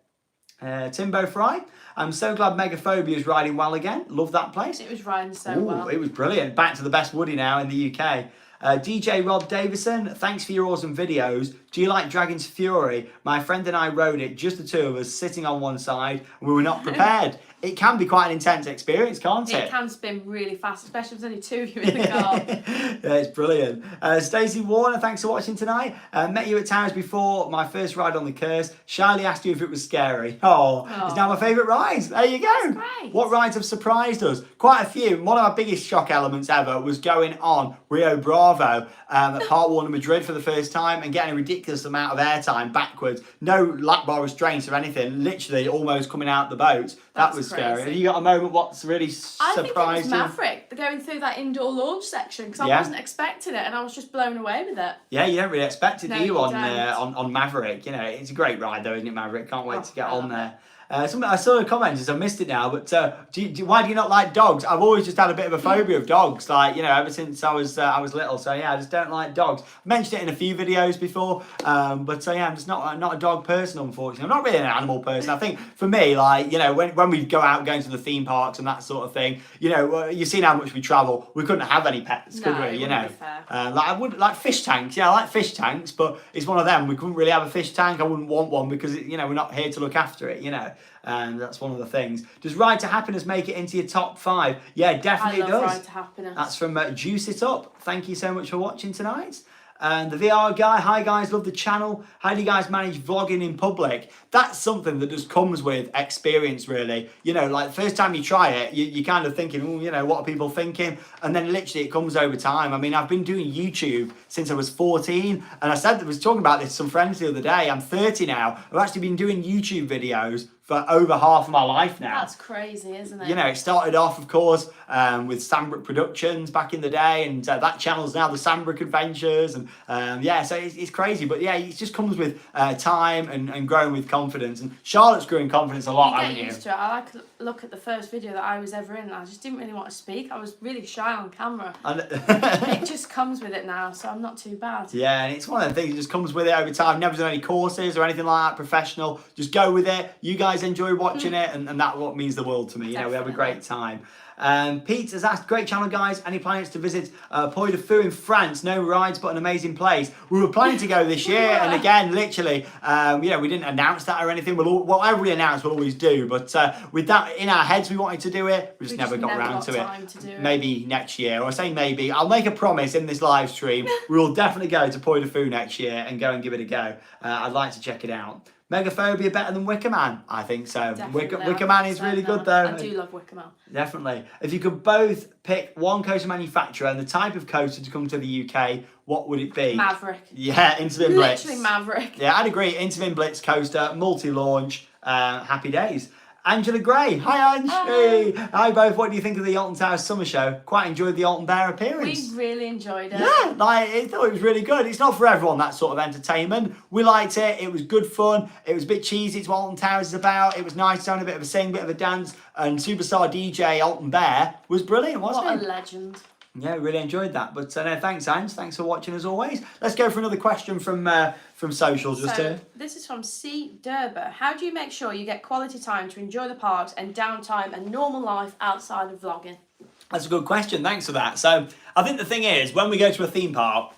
Timbo Fry, I'm so glad Megaphobia is riding well again. Love that place. It was riding so Ooh, well. It was brilliant. Back to the best Woody now in the UK. DJ Rob Davison, thanks for your awesome videos. Do you like Dragon's Fury? My friend and I rode it, just the 2 of us, sitting on one side, and we were not prepared. It can be quite an intense experience, can't it? It can spin really fast, especially if there's only 2 of you in the car. Yeah, it's brilliant. Stacey Warner, thanks for watching tonight. Met you at Towers before my first ride on the Curse. Shyly asked you if it was scary. It's now my favourite ride. There you go. That's great. What rides have surprised us? Quite a few. One of our biggest shock elements ever was going on Rio Bravo at Park Warner Madrid for the first time and getting a ridiculous amount of airtime backwards. No lap bar restraints or anything. Literally almost coming out the boat. That That's was crazy. scary. Have you got a moment what's really I think it was surprised you? Maverick, going through that indoor launch section, because I Yeah. wasn't expecting it and I was just blown away with it. Yeah, you don't really expect it, No, do you, you on don't. on Maverick? You know, it's a great ride though, isn't it, Maverick? Can't wait Oh, to get I on love there. I saw a comment, just I missed it now, but why do you not like dogs? I've always just had a bit of a phobia of dogs, like, you know, ever since I was little. So yeah, I just don't like dogs. I mentioned it in a few videos before, but yeah, I'm just not a dog person, unfortunately. I'm not really an animal person. I think for me, like, you know, when we go out going to the theme parks and that sort of thing, you know, you've seen how much we travel. We couldn't have any pets, could No, we? it You wouldn't know, be fair. like I would like fish tanks. Yeah, I like fish tanks, but it's one of them. We couldn't really have a fish tank. I wouldn't want one because you know we're not here to look after it. You know, and that's one of the things. Does Ride to Happiness make it into your top 5? Yeah, definitely I love does. Ride to Happiness. That's from Juice It Up. Thank you so much for watching tonight. And the VR guy, hi guys, love the channel. How do you guys manage vlogging in public? That's something that just comes with experience, really. You know, like the first time you try it, you're kind of thinking, oh, you know, what are people thinking? And then literally it comes over time. I mean, I've been doing YouTube since I was 14. And I was talking about this to some friends the other day. I'm 30 now. I've actually been doing YouTube videos for over half of my life now. That's crazy, isn't it? You know, it started off, of course, with Sandbrook Productions back in the day, and that channel's now the Sandbrook Adventures, and yeah, so it's crazy, but yeah, it just comes with time and growing with confidence. And Charlotte's growing confidence a lot, You haven't get you? used to it. I like to look at the first video that I was ever in. I just didn't really want to speak. I was really shy on camera. It just comes with it now, so I'm not too bad. Yeah, and it's one of the things that just comes with it over time. Never done any courses or anything like that, professional. Just go with it. You guys enjoy watching it, and that's what means the world to me. You know, we have a great time. Pete has asked, great channel guys, any plans to visit Puy de Fou in France? No rides, but an amazing place. We were planning to go this year, and again, literally, you know, we didn't announce that or anything. Whatever we announce, we'll always do. But with that in our heads, we wanted to do it. We just never got around to it. Maybe next year, or I say maybe. I'll make a promise in this live stream. We will definitely go to Puy de Fou next year and go and give it a go. I'd like to check it out. Megaphobia better than Wicker Man? I think so. Wicker Man is really good though. I do love Wicker Man. Definitely. If you could both pick one coaster manufacturer and the type of coaster to come to the UK, what would it be? Maverick. Yeah, Intervin Blitz. Literally Maverick. Yeah, I'd agree. Intervin Blitz coaster, multi-launch, happy days. Angela Gray. Hi, Ange. Hi. Hey. Hi, both. What do you think of the Alton Towers Summer Show? Quite enjoyed the Alton Bear appearance. We really enjoyed it. Yeah, like, I thought it was really good. It's not for everyone, that sort of entertainment. We liked it. It was good fun. It was a bit cheesy. It's what Alton Towers is about. It was nice to have a bit of a sing, bit of a dance. And superstar DJ Alton Bear was brilliant, wasn't What he? a legend. Yeah, really enjoyed that. But no, thanks, Ange. Thanks for watching as always. Let's go for another question from socials. This is from C. Derber. How do you make sure you get quality time to enjoy the parks and downtime and normal life outside of vlogging? That's a good question. Thanks for that. So I think the thing is, when we go to a theme park,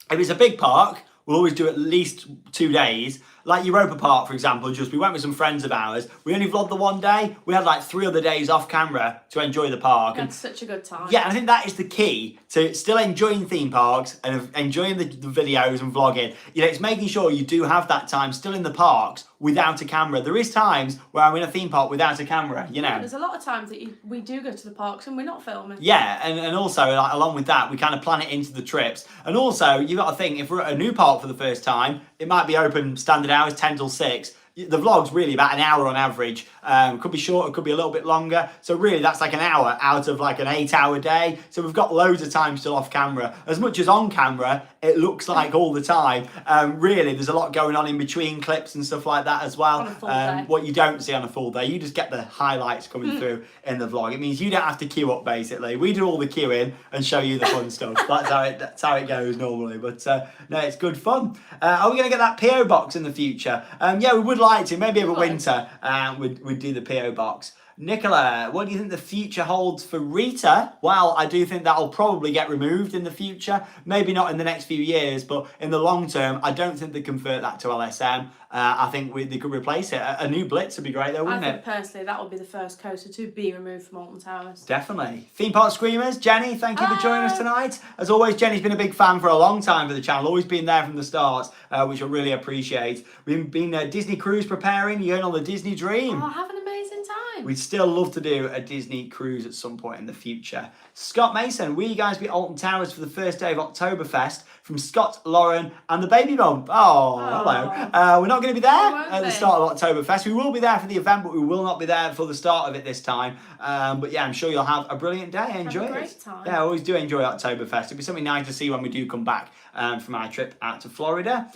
if it's a big park, we'll always do at least 2 days. Like Europa Park, for example, we went with some friends of ours. We only vlogged the one day. We had like 3 other days off camera to enjoy the park. We had such a good time. Yeah, and I think that is the key to still enjoying theme parks and enjoying the videos and vlogging. You know, it's making sure you do have that time still in the parks without a camera. There is times where I'm in a theme park without a camera, you know. Yeah, there's a lot of times that we do go to the parks and we're not filming. Yeah, and also, like, along with that, we kind of plan it into the trips. And also, you've got to think, if we're at a new park for the first time, it might be open standard hours, 10 till 6. The vlog's really about an hour on average. Could be shorter, could be a little bit longer. So really, that's like an hour out of like an 8-hour day. So we've got loads of time still off camera. As much as on camera, it looks like all the time. Really, there's a lot going on in between clips and stuff like that as well. On a full day. What you don't see on a full day, you just get the highlights coming through in the vlog. It means you don't have to queue up, basically. We do all the queuing and show you the fun stuff. That's how it goes normally. But no, it's good fun. Are we going to get that PO box in the future? Yeah, we would like to. Maybe over winter, we'd do the PO box. Nicola, what do you think the future holds for Rita? Well, I do think that'll probably get removed in the future. Maybe not in the next few years, but in the long term, I don't think they convert that to LSM. I think they could replace it. A new Blitz would be great though, wouldn't I it? think personally that will be the first coaster to be removed from Alton Towers. Definitely. Theme Park Screamers, Jenny, thank you for joining us tonight. As always, Jenny's been a big fan for a long time for the channel, always been there from the start, which I really appreciate. We've been Disney cruise preparing, you're going on the Disney Dream. Oh, have an amazing time. We'd still love to do a Disney cruise at some point in the future. Scott Mason, will you guys be at Alton Towers for the first day of Oktoberfest? From Scott, Lauren, and the baby bump. Oh, hello. We're not going to be there at the start of Oktoberfest. We will be there for the event, but we will not be there for the start of it this time. But yeah, I'm sure you'll have a brilliant day. Enjoy it. Have a great time. Yeah, I always do enjoy Oktoberfest. It'll be something nice to see when we do come back from our trip out to Florida.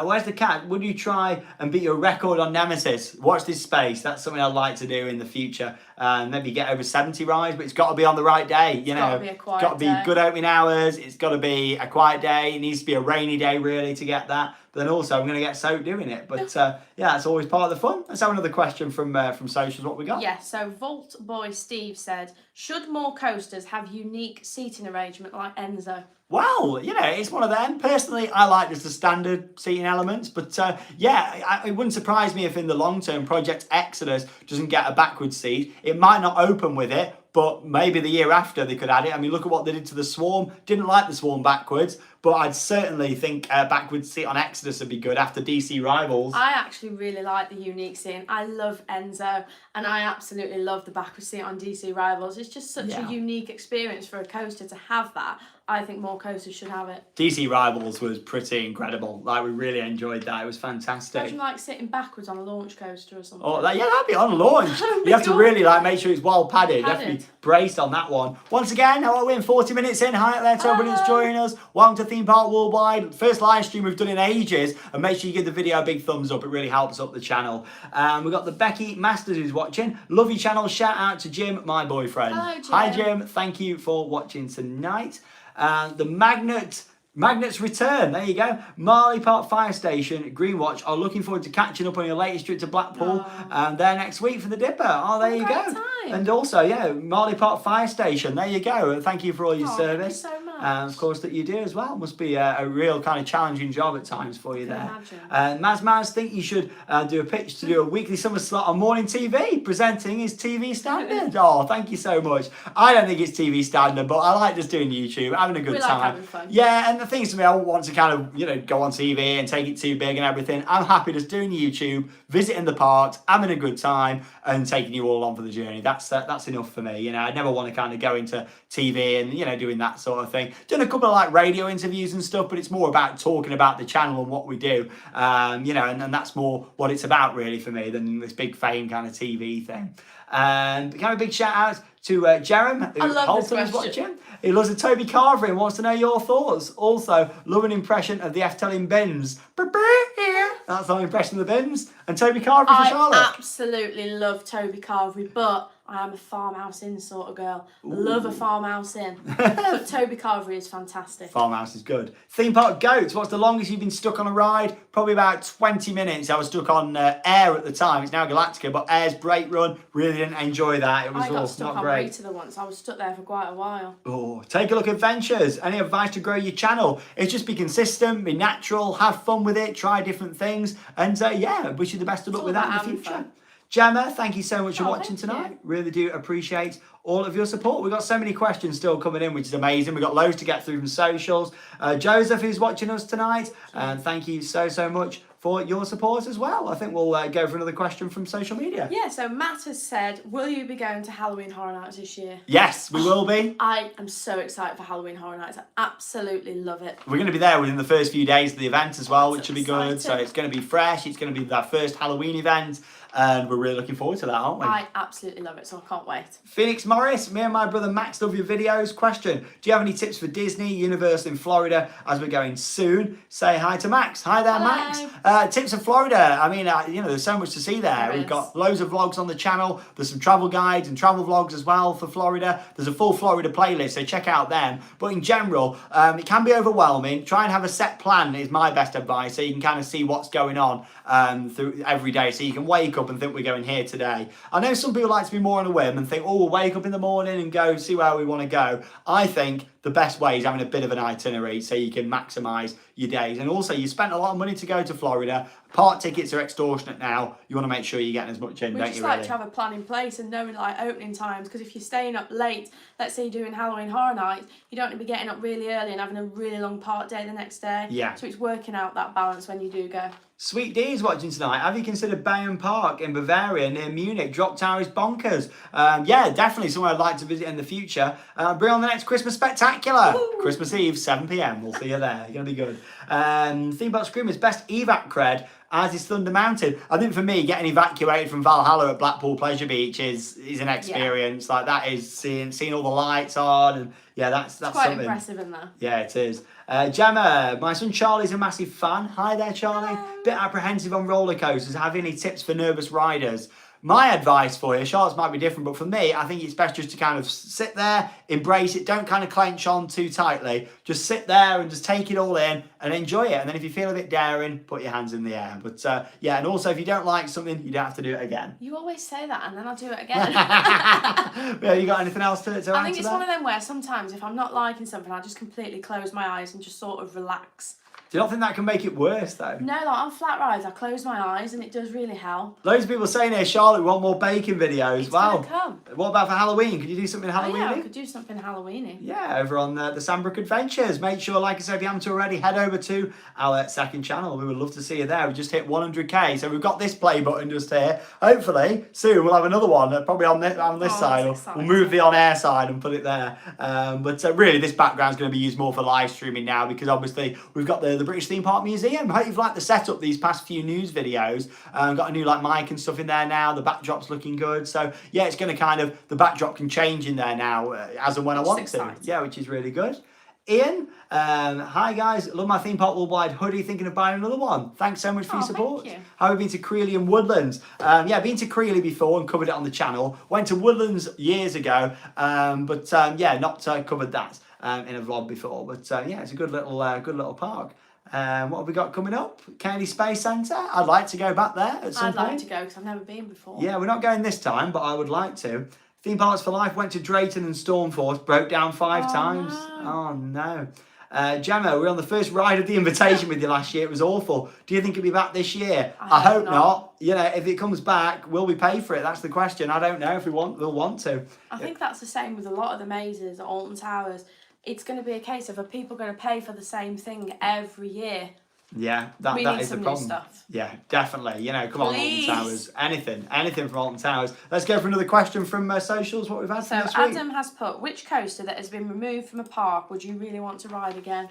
Where's the cat? Would you try and beat your record on Nemesis? Watch this space. That's something I'd like to do in the future. Maybe get over 70 rides, but it's got to be on the right day. You know, it's got to be good opening hours. It's got to be a quiet day. It needs to be a rainy day really to get that. But then also I'm going to get soaked doing it. But yeah, that's always part of the fun. Let's have another question from socials. What we got? Yeah, so Vault Boy Steve said, should more coasters have unique seating arrangement like Enzo? Well, you know, it's one of them. Personally, I like just the standard seating elements. But yeah, it wouldn't surprise me if in the long term, Project Exodus doesn't get a backwards seat. It might not open with it, but maybe the year after they could add it. I mean, look at what they did to the Swarm. Didn't like the Swarm backwards, but I'd certainly think a backwards seat on Exodus would be good after DC Rivals. I actually really like the unique seating. I love Enzo, and I absolutely love the backwards seat on DC Rivals. It's just such a unique experience for a coaster to have that. I think more coasters should have it. DC Rivals was pretty incredible. Like, we really enjoyed that. It was fantastic. Imagine like sitting backwards on a launch coaster or something. Oh, yeah, that'd be on launch. You have to really like make sure it's well padded. You have to be braced on that one. Once again, we're in 40 minutes in. Hi there to everybody that's joining us. Welcome to Theme Park Worldwide. First live stream we've done in ages. And make sure you give the video a big thumbs up. It really helps up the channel. We've got the Becky Masters who's watching. Love your channel. Shout out to Jim, my boyfriend. Hello, Jim. Hi, Jim. Thank you for watching tonight. The Magnets return. There you go. Marley Park Fire Station, Greenwatch are looking forward to catching up on your latest trip to Blackpool. There next week for the Dipper. Oh, there you go. Time. And also, yeah, Marley Park Fire Station. There you go. Thank you for all your service. Thank you so much. Of course, that you do as well. Must be a real kind of challenging job at times for you there. Imagine. Maz think you should do a pitch to do a weekly summer slot on morning TV, presenting is TV standard. Oh, thank you so much. I don't think it's TV standard, but I like just doing YouTube, having a good time. Like having fun. Yeah, and the thing is to me, I won't want to kind of, you know, go on TV and take it too big and everything. I'm happy just doing YouTube, visiting the parks, having a good time, and taking you all on for the journey. That's enough for me. You know, I never want to kind of go into TV and, you know, doing that sort of thing. Done a couple of like radio interviews and stuff, but it's more about talking about the channel and what we do. You know, and that's more what it's about really for me than this big fame kind of TV thing. And kind of a big shout out to Jerem, who also is watching. He loves the Toby Carver and wants to know your thoughts. Also, love an impression of the Efteling bins. That's our impression of the bins. And Toby Carver for Charlotte. I absolutely love Toby Carvery, but I am a farmhouse inn sort of girl. Love a farmhouse inn. But Toby Carvery is fantastic. Farmhouse is good. Theme park goats. What's the longest you've been stuck on a ride? Probably about 20 minutes. I was stuck on Air at the time. It's now Galactica, but Air's brake run. Really didn't enjoy that. It was I got stuck not on great. Rita once. I was stuck there for quite a while. Oh, take a look at Ventures. Any advice to grow your channel? It's just be consistent, be natural, have fun with it, try different things, and yeah, wish you the best of luck all with that in the about having future. fun. Gemma, thank you so much for watching thank tonight. you. Really do appreciate all of your support. We've got so many questions still coming in, which is amazing. We've got loads to get through from socials. Joseph, who's watching us tonight, and thank you so much for your support as well. I think we'll go for another question from social media. Yeah, so Matt has said, will you be going to Halloween Horror Nights this year? Yes, we will be. I am so excited for Halloween Horror Nights. I absolutely love it. We're going to be there within the first few days of the event as well, which will be good. exciting. So it's going to be fresh. It's going to be our first Halloween event. And we're really looking forward to that, aren't we? I absolutely love it, so I can't wait. Phoenix Morris, me and my brother Max love your videos. Question, do you have any tips for Disney, Universal in Florida as we're going soon? Say hi to Max. Hi there, Hello. Max. Tips for Florida. I mean, you know, there's so much to see there. There We've is. got loads of vlogs on the channel. There's some travel guides and travel vlogs as well for Florida. There's a full Florida playlist, so check out them. But in general, it can be overwhelming. Try and have a set plan is my best advice, so you can kind of see what's going on through every day. So you can wake up and think we're going here today. I know some people like to be more on a whim and think, oh, we'll wake up in the morning and go see where we want to go. I think the best way is having a bit of an itinerary so you can maximise your days. And also, you spent a lot of money to go to Florida. Park tickets are extortionate now. You want to make sure you're getting as much in, We don't just you, like really? to have a plan in place and knowing like opening times, because if you're staying up late, let's say you're doing Halloween Horror Nights, you don't want to be getting up really early and having a really long park day the next day. Yeah. So it's working out that balance when you do go. Sweet D is watching tonight. Have you considered Bayern Park in Bavaria near Munich? Drop Tower is bonkers. Yeah, definitely somewhere I'd like to visit in the future. Bring on the next Christmas Spectacular. Woo! Christmas Eve, 7 p.m. We'll see you there. You're going to be good. Theme Park Screamers, best evac cred, as is Thunder Mountain. I think for me, getting evacuated from Valhalla at Blackpool Pleasure Beach is an experience. Like, that is seeing all the lights on, and yeah, that's Quite something. impressive in there. Yeah, it is. Gemma, my son Charlie's a massive fan. Hi there, Charlie. Hello. Bit apprehensive on roller coasters. Have any tips for nervous riders? My advice for you, Charlotte's might be different, but for me, I think it's best just to kind of sit there, embrace it, don't kind of clench on too tightly. Just sit there and just take it all in and enjoy it. And then if you feel a bit daring, put your hands in the air. But yeah, and also if you don't like something, you don't have to do it again. You always say that and then I'll do it again. Yeah, you got anything else to add I think to it's that? one of them where sometimes if I'm not liking something, I just completely close my eyes and just sort of relax. Do you not think that can make it worse though? No, like on flat rides, I close my eyes and it does really help. Loads of people saying here, Charlotte, we want more baking videos. It's Wow. gonna come. What about for Halloween? Could you do something Oh, yeah, I Halloween-y? could do something Halloweeny. Yeah, over on the Sandbrook Adventures. Make sure, like I said, if you haven't already, head over to our second channel. We would love to see you there. We just hit 100k, so we've got this play button just here. Hopefully, soon we'll have another one, probably on this Oh, side. that's We'll exciting. move the on-air side and put it there. But really, this background's going to be used more for live streaming now, because obviously we've got the British Theme Park Museum. I hope you've liked the setup these past few news videos. Got a new like mic and stuff in there now. The backdrop's looking good. So yeah, it's going to kind of, the backdrop can change in there now as and when I That's want exciting. to. Yeah, which is really good. Ian, hi guys, love my Theme Park Worldwide hoodie, thinking of buying another one. Thanks so much for your Oh, thank support. you. How have you been to Creeley and Woodlands? Yeah, been to Creeley before and covered it on the channel. Went to Woodlands years ago, but yeah, not covered that in a vlog before. But yeah, it's a good little park. What have we got coming up? Kennedy Space Centre. I'd like to go back there at some I'd point. like to go because I've never been before. Yeah, we're not going this time, but I would like to. Theme Parks for Life went to Drayton and Stormforce, broke down 5 times. no. Oh no. Gemma, we were on the first ride of the invitation with you last year. It was awful. Do you think it'll be back this year? I hope not. You know, if it comes back, will we pay for it? That's the question. I don't know if we'll want to. I think that's the same with a lot of the mazes at Alton Towers. It's going to be a case of, are people going to pay for the same thing every year? Yeah, We that need is the some new problem. stuff. Yeah, definitely. You know, come on, Alton Please. Towers. Anything from Alton Towers. Let's go for another question from socials. What we've had So from this week. Adam has put, which coaster that has been removed from a park would you really want to ride again?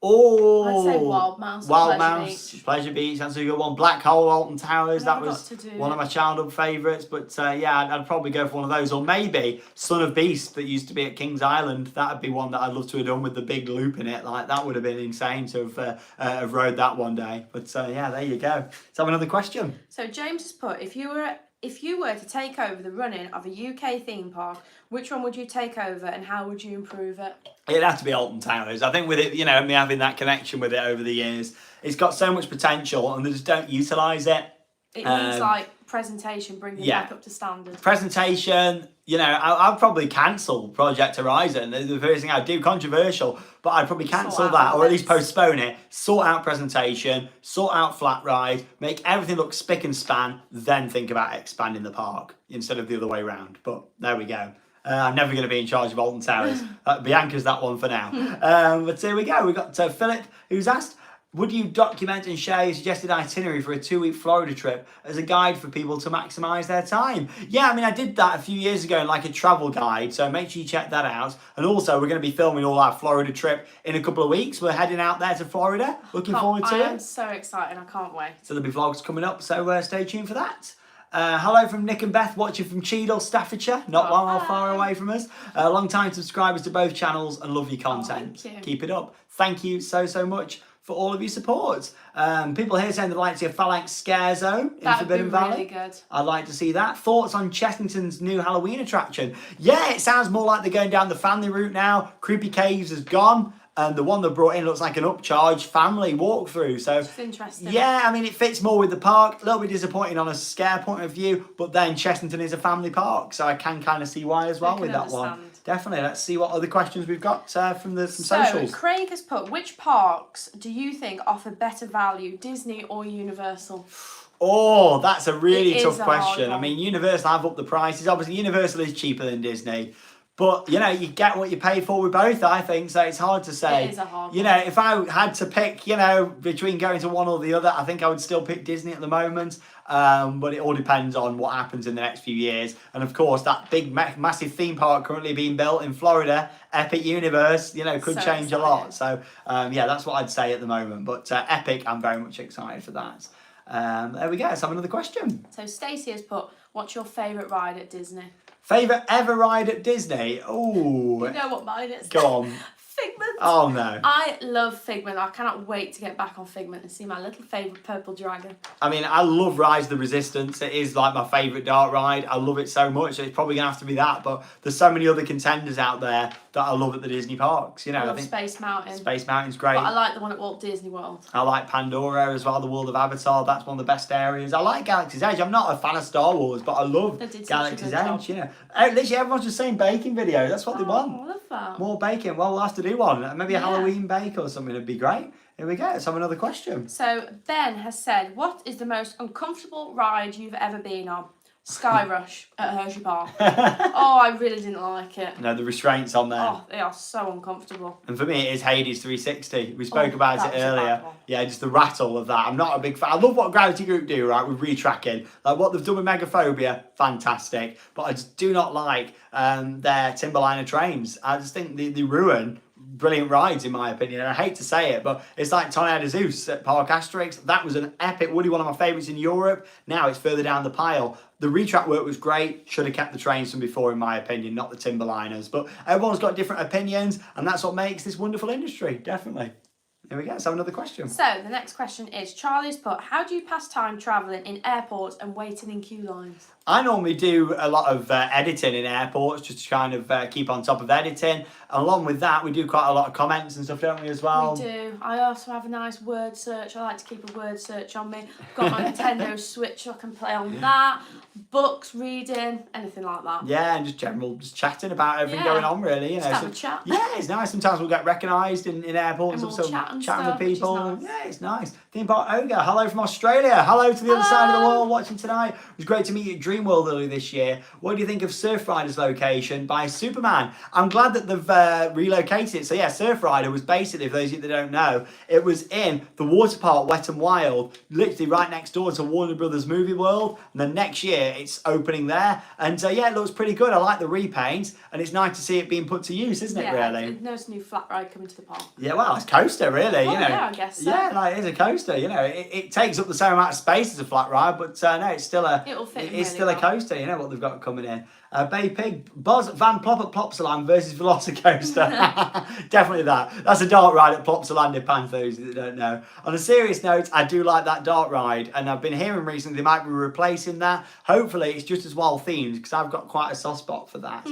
Oh, I'd say Wild Mouse or Wild Pleasure Mouse, Beach. Pleasure Beach. That's a good one. Black Hole, Alton Towers. That Never was got to do one of it. my childhood favourites. But yeah, I'd probably go for one of those, or maybe Son of Beast that used to be at Kings Island. That'd be one that I'd love to have done with the big loop in it. Like that would have been insane to have rode that one day. But yeah, there you go. Let's have another question. So James has put, if you were If you were to take over the running of a UK theme park, which one would you take over and how would you improve it? It'd have to be Alton Towers. I think with it, me having that connection with it over the years, it's got so much potential and they just don't utilise it. It needs like presentation, bringing it back up to standard. Presentation, I'd probably cancel Project Horizon. The first thing I'd do, controversial, but I'd probably cancel that or at least postpone it, sort out presentation, sort out flat ride, make everything look spick and span, then think about expanding the park instead of the other way around. But there we go. I'm never going to be in charge of Alton Towers. Bianca's that one for now. But here we go. We've got Philip who's asked, would you document and share your suggested itinerary for a 2-week Florida trip as a guide for people to maximise their time? Yeah, I mean, I did that a few years ago in like a travel guide, so make sure you check that out. And also, we're going to be filming all our Florida trip in a couple of weeks. We're heading out there to Florida. Looking forward to it. I am so excited. I can't wait. So there'll be vlogs coming up, so stay tuned for that. Hello from Nick and Beth, watching from Cheadle, Staffordshire, not far away from us. Long-time subscribers to both channels and love your content. Thank you. Keep it up. Thank you so much for all of your support. People here saying they'd like to see a Phalanx Scare Zone in Forbidden Valley. Really good. I'd like to see that. Thoughts on Chessington's new Halloween attraction? Yeah, it sounds more like they're going down the family route now. Creepy Caves is gone. And the one they brought in looks like an upcharge family walkthrough. So it's interesting. Yeah, I mean, it fits more with the park. A little bit disappointing on a scare point of view, but then Chessington is a family park, so I can kind of see why as well with that one. Definitely. Let's see what other questions we've got from socials. So Craig has put, which parks do you think offer better value, Disney or Universal? Oh, that's a really tough question. I mean, Universal have up the prices. Obviously, Universal is cheaper than Disney. But, you get what you pay for with both, I think, so it's hard to say. It is a hard one. If I had to pick, between going to one or the other, I think I would still pick Disney at the moment. But it all depends on what happens in the next few years. And, of course, that big, massive theme park currently being built in Florida, Epic Universe, could change a lot. So, that's what I'd say at the moment. But Epic, I'm very much excited for that. There we go. Let's have another question. So Stacey has put, what's your favourite ride at Disney? Favourite ever ride at Disney? Oh. You know what mine is. Go on. Figment. Oh no. I love Figment. I cannot wait to get back on Figment and see my little favourite purple dragon. I mean, I love Rise of the Resistance. It is like my favourite dark ride. I love it so much. It's probably going to have to be that. But there's so many other contenders out there that I love at the Disney parks. I love Space Mountain. Space Mountain's great. But I like the one at Walt Disney World. I like Pandora as well, the world of Avatar. That's one of the best areas. I like Galaxy's Edge. I'm not a fan of Star Wars, but I love Galaxy's Edge. Literally everyone's just saying baking videos. That's what they want. I love that. More baking. Well, we'll have to do one. Maybe a Halloween bake or something would be great. Here we go. Let's have another question. So Ben has said, what is the most uncomfortable ride you've ever been on? Sky Rush at Hershey Park. Oh, I really didn't like it. No, the restraints on there. Oh, they are so uncomfortable. And for me, it is Hades 360. We spoke about it earlier. Yeah, just the rattle of that. I'm not a big fan. I love what Gravity Group do, right, with retracking. Like what they've done with Megaphobia, fantastic. But I just do not like their Timberliner trains. I just think they ruin brilliant rides, in my opinion. And I hate to say it, but it's like Tornado Zeus at Park Asterix. That was an epic Woody, one of my favourites in Europe. Now it's further down the pile. The retrack work was great. Should have kept the trains from before, in my opinion, not the Timberliners. But everyone's got different opinions, and that's what makes this wonderful industry, definitely. Here we go. Let's have another question. So the next question is, Charlie's put, how do you pass time travelling in airports and waiting in queue lines? I normally do a lot of editing in airports, just to kind of keep on top of editing. And along with that, we do quite a lot of comments and stuff, don't we, as well? We do. I also have a nice word search. I like to keep a word search on me. I've got my Nintendo Switch, so I can play on that. Books, reading, anything like that. Yeah, and just chatting about everything going on, really. Just have a chat. Yeah, it's nice. Sometimes we'll get recognised in airports and and we'll stuff, chatting with people. Nice. Yeah, it's nice. Theme Park Ogre, hello from Australia. Hello to the other side of the world watching tonight. It was great to meet you at Dreamworld earlier this year. What do you think of Surfrider's location by Superman? I'm glad that they've relocated it. So yeah, Surfrider was basically, for those of you that don't know, it was in the water park Wet n Wild, literally right next door to Warner Brothers Movie World. And then next year it's opening there. And yeah, it looks pretty good. I like the repaint, and it's nice to see it being put to use, isn't it, really? There's a new flat ride coming to the park. Yeah, well, it's a coaster, really. Well, yeah, I guess so. Yeah, like, it is a coaster. It takes up the same amount of space as a flat ride, but no, it's still a It'll fit it's still a coaster. What they've got coming in. Bay Pig, Buzz Van Plop at Plopsaland versus Velocicoaster. Definitely that. That's a dart ride at Plopsaland if Panthers that don't know. On a serious note, I do like that dart ride, and I've been hearing recently they might be replacing that. Hopefully it's just as well themed, because I've got quite a soft spot for that.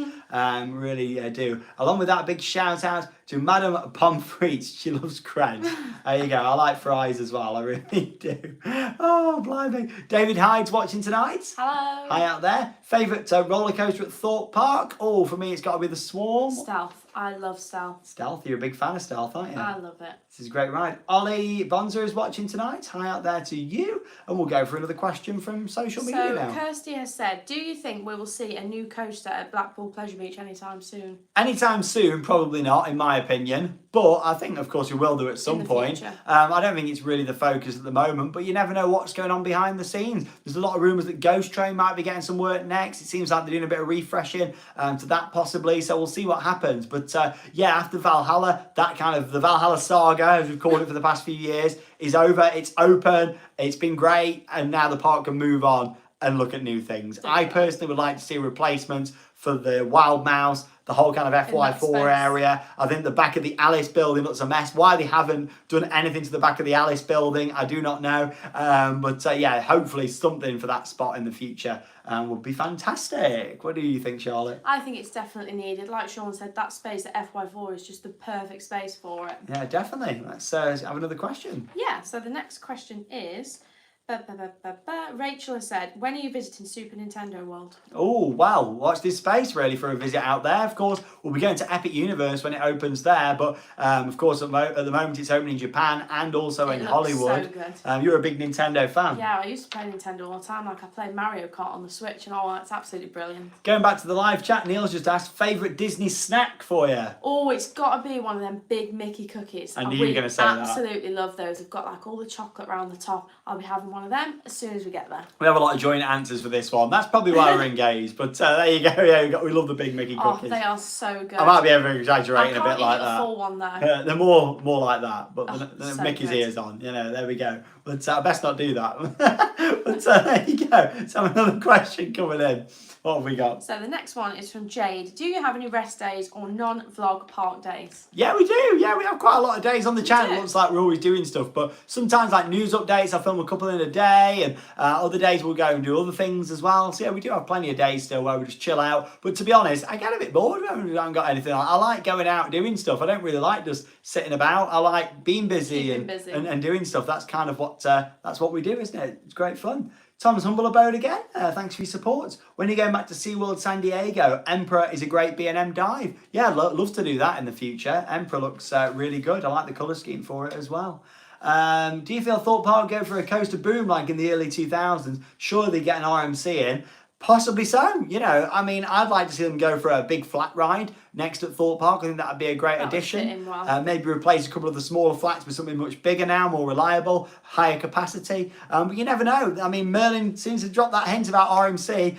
Really do. Along with that, big shout out to Madame Pomfrites. She loves creds. There you go. I like fries as well. I really do. Oh, blimey. David Hyde's watching tonight. Hello. Hi out there. Favourite roller coaster at Thorpe Park? Oh, for me, it's got to be the Swarm. Stealth. I love Stealth. Stealth. You're a big fan of Stealth, aren't you? I love it. This is a great ride. Ollie Bonzer is watching tonight. Hi out there to you. And we'll go for another question from social media now. Kirsty has said, do you think we will see a new coaster at Blackpool Pleasure Beach anytime soon? Anytime soon, probably not, in my opinion. But I think, of course, we will do at some point. I don't think it's really the focus at the moment, but you never know what's going on behind the scenes. There's a lot of rumours that Ghost Train might be getting some work next. It seems like they're doing a bit of refreshing to that possibly, so we'll see what happens. But yeah, after Valhalla, that kind of the Valhalla saga, as we've called it for the past few years, is over. It's open. It's been great, and now the park can move on and look at new things. I personally would like to see replacements for the Wild Mouse, the whole kind of FY4 area. I think the back of the Alice building looks a mess. Why they haven't done anything to the back of the Alice building, I do not know. But yeah, hopefully something for that spot in the future would be fantastic. What do you think, Charlotte? I think it's definitely needed. Like Sean said, that space at FY4 is just the perfect space for it. Yeah, definitely. Let's have another question. Yeah, so the next question is... Rachel has said, when are you visiting Super Nintendo World? Oh, well, watch this space really for a visit out there. Of course, we'll be going to Epic Universe when it opens there, but of course at the moment it's opening in Japan and also in Hollywood. So good. You're a big Nintendo fan. Yeah, I used to play Nintendo all the time. Like I played Mario Kart on the Switch and all that. It's absolutely brilliant. Going back to the live chat, Neil's just asked, favourite Disney snack for you? Oh, it's got to be one of them big Mickey cookies. I knew you were going to say that. Absolutely love those. They've got like all the chocolate around the top. I'll be having one of them as soon as we get there. We have a lot of joint answers for this one. That's probably why we're engaged. But there you go. Yeah, we love the big Mickey cookies. Oh, they are so good. I might be over exaggerating a bit like that. I can't eat a full one though. They're more like that. But the so Mickey's good. ears on. You know, there we go. But I best not do that. But there you go. So another question coming in. What have we got? So the next one is from Jade. Do you have any rest days or non-vlog park days? Yeah, we do. Yeah, we have quite a lot of days on the channel. It looks like we're always doing stuff. But sometimes, like news updates, I film a couple in a day. And other days we'll go and do other things as well. So yeah, we do have plenty of days still where we just chill out. But to be honest, I get a bit bored when we haven't got anything on. I like going out doing stuff. I don't really like just sitting about. I like being busy and doing stuff. That's kind of what we do, isn't it? It's great fun. Tom's Humble Abode again. Thanks for your support. When you're going back to SeaWorld San Diego, Emperor is a great B&M dive. Yeah, I'd love to do that in the future. Emperor looks really good. I like the colour scheme for it as well. Do you feel Thorpe Park go for a coaster boom like in the early 2000s? Surely they get an RMC in. Possibly so. You know, I mean, I'd like to see them go for a big flat ride next at Thorpe Park. I think that would be a great addition. Well. Maybe replace a couple of the smaller flats with something much bigger now, more reliable, higher capacity. But you never know. I mean, Merlin seems to drop that hint about RMC,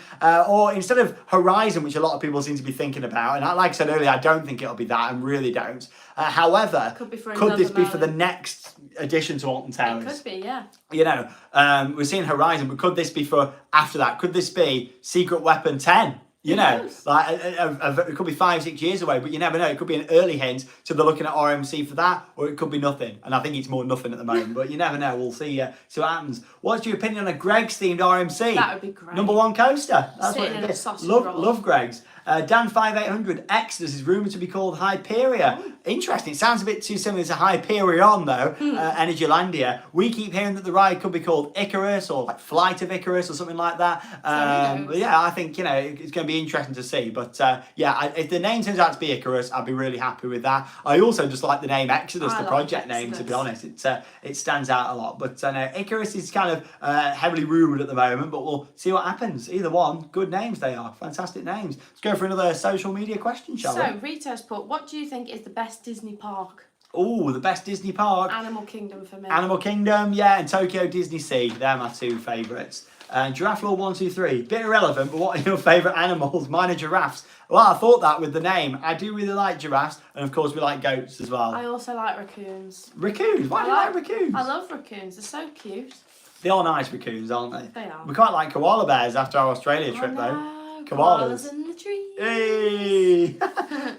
or instead of Horizon, which a lot of people seem to be thinking about. And like I said earlier, I don't think it'll be that. I really don't. However, could this be for the next addition to Alton Towers? It could be, yeah. You know, we're seeing Horizon, but could this be for after that? Could this be Secret Weapon 10? You know, like it could be 5-6 years away, but you never know. It could be an early hint to the looking at RMC for that, or it could be nothing. And I think it's more nothing at the moment, but you never know. We'll see what happens. What's your opinion on a Greggs themed RMC? That would be great. #1 coaster. That's Sitting what in it a is. sausage Love roll. Greggs. Dan5800 Exodus is rumoured to be called Hyperia. Interesting. It sounds a bit too similar to Hyperion though. Energylandia. We keep hearing that the ride could be called Icarus or like Flight of Icarus or something like that. But yeah, I think it's going to be interesting to see. But yeah, if the name turns out to be Icarus, I'd be really happy with that. I also just like the name Exodus, the project name. To be honest, it stands out a lot. But Icarus is kind of heavily rumoured at the moment. But we'll see what happens. Either one, good names they are. Fantastic names. Let's go for another social media question, shall we? So, Rita's put, what do you think is the best Disney park? Oh, the best Disney park. Animal Kingdom for me. Animal Kingdom, yeah, and Tokyo Disney Sea. They're my two favourites. Giraffe Lord 123. Bit irrelevant, but what are your favourite animals? Mine are giraffes. Well, I thought that with the name. I do really like giraffes, and of course we like goats as well. I also like raccoons. Raccoons? Why do you like raccoons? I love raccoons. They're so cute. They are nice raccoons, aren't they? They are. We quite like koala bears after our Australia trip, though. Koalas in the trees. Hey!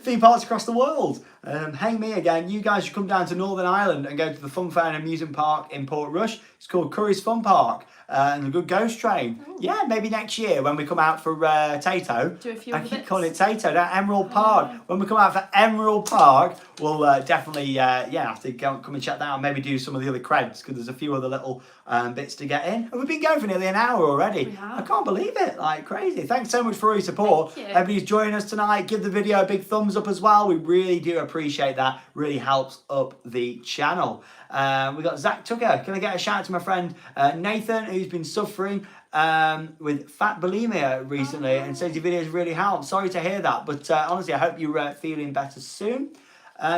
Theme parks across the world. Hey me again, you guys should come down to Northern Ireland and go to the Fun Fair and Amusement Park in Portrush. It's called Curry's Fun Park. And a good ghost train. Ooh. Yeah, maybe next year when we come out for Tato. Do a few I keep bits. calling it Tato, that Emerald Park. Yeah. When we come out for Emerald Park, we'll definitely have to come and check that out. Maybe do some of the other creds because there's a few other little bits to get in. And we've been going for nearly an hour already. We have. I can't believe it, like crazy. Thanks so much for all your support. Thank you. Everybody's joining us tonight. Give the video a big thumbs up as well. We really do appreciate that. Really helps up the channel. We got Zach Tucker. Can I get a shout out to my friend Nathan, who's been suffering with fat bulimia recently and says your videos really help. Sorry to hear that, but honestly, I hope you're feeling better soon.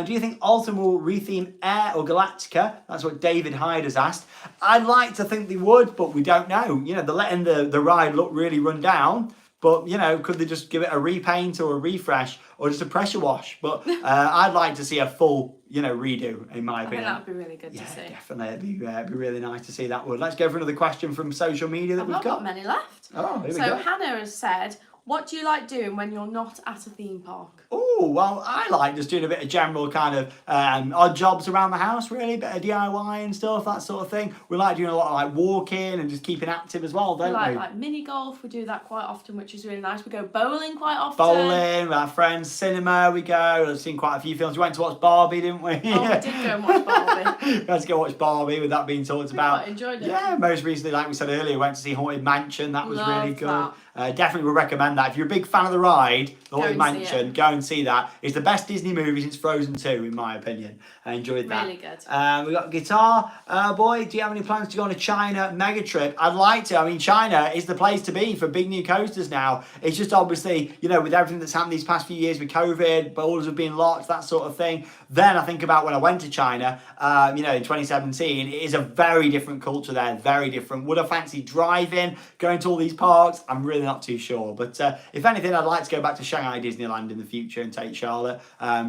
Do you think Alton will retheme Air or Galactica? That's what David Hyde has asked. I'd like to think they would, but we don't know. You know, they're letting the ride look really run down. But, you know, could they just give it a repaint or a refresh or just a pressure wash? But I'd like to see a full, redo, in my opinion. I think that would be really good to see. Yeah, definitely. It'd be really nice to see that one. Let's go for another question from social media that we've got. I've not got many left. Oh, here we go. go. So Hannah has said, what do you like doing when you're not at a theme park? Oh, well, I like just doing a bit of general kind of odd jobs around the house, really, a bit of DIY and stuff, that sort of thing. We like doing a lot of like walking and just keeping active as well, don't we? Like mini golf, we do that quite often, which is really nice. We go bowling quite often. Bowling with our friends, cinema we go. We've seen quite a few films. We went to watch Barbie, didn't we? Oh, we did go and watch Barbie. We had to go watch Barbie with that being talked about. Quite enjoyed it. Yeah, most recently, like we said earlier, went to see Haunted Mansion. That was Love really good. that. Definitely would recommend that. If you're a big fan of the ride, the Haunted and see Mansion, it. go and see that. It's the best Disney movie since Frozen 2, in my opinion. I enjoyed that. Really good. We got Guitar Boy. Do you have any plans to go on a China mega trip? I'd like to. I mean, China is the place to be for big new coasters now. It's just obviously, with everything that's happened these past few years with COVID, borders have been locked, that sort of thing. Then I think about when I went to China, in 2017, it is a very different culture there, very different. Would I fancy driving, going to all these parks? I'm really not too sure. But if anything, I'd like to go back to Shanghai Disneyland in the future and take Charlotte.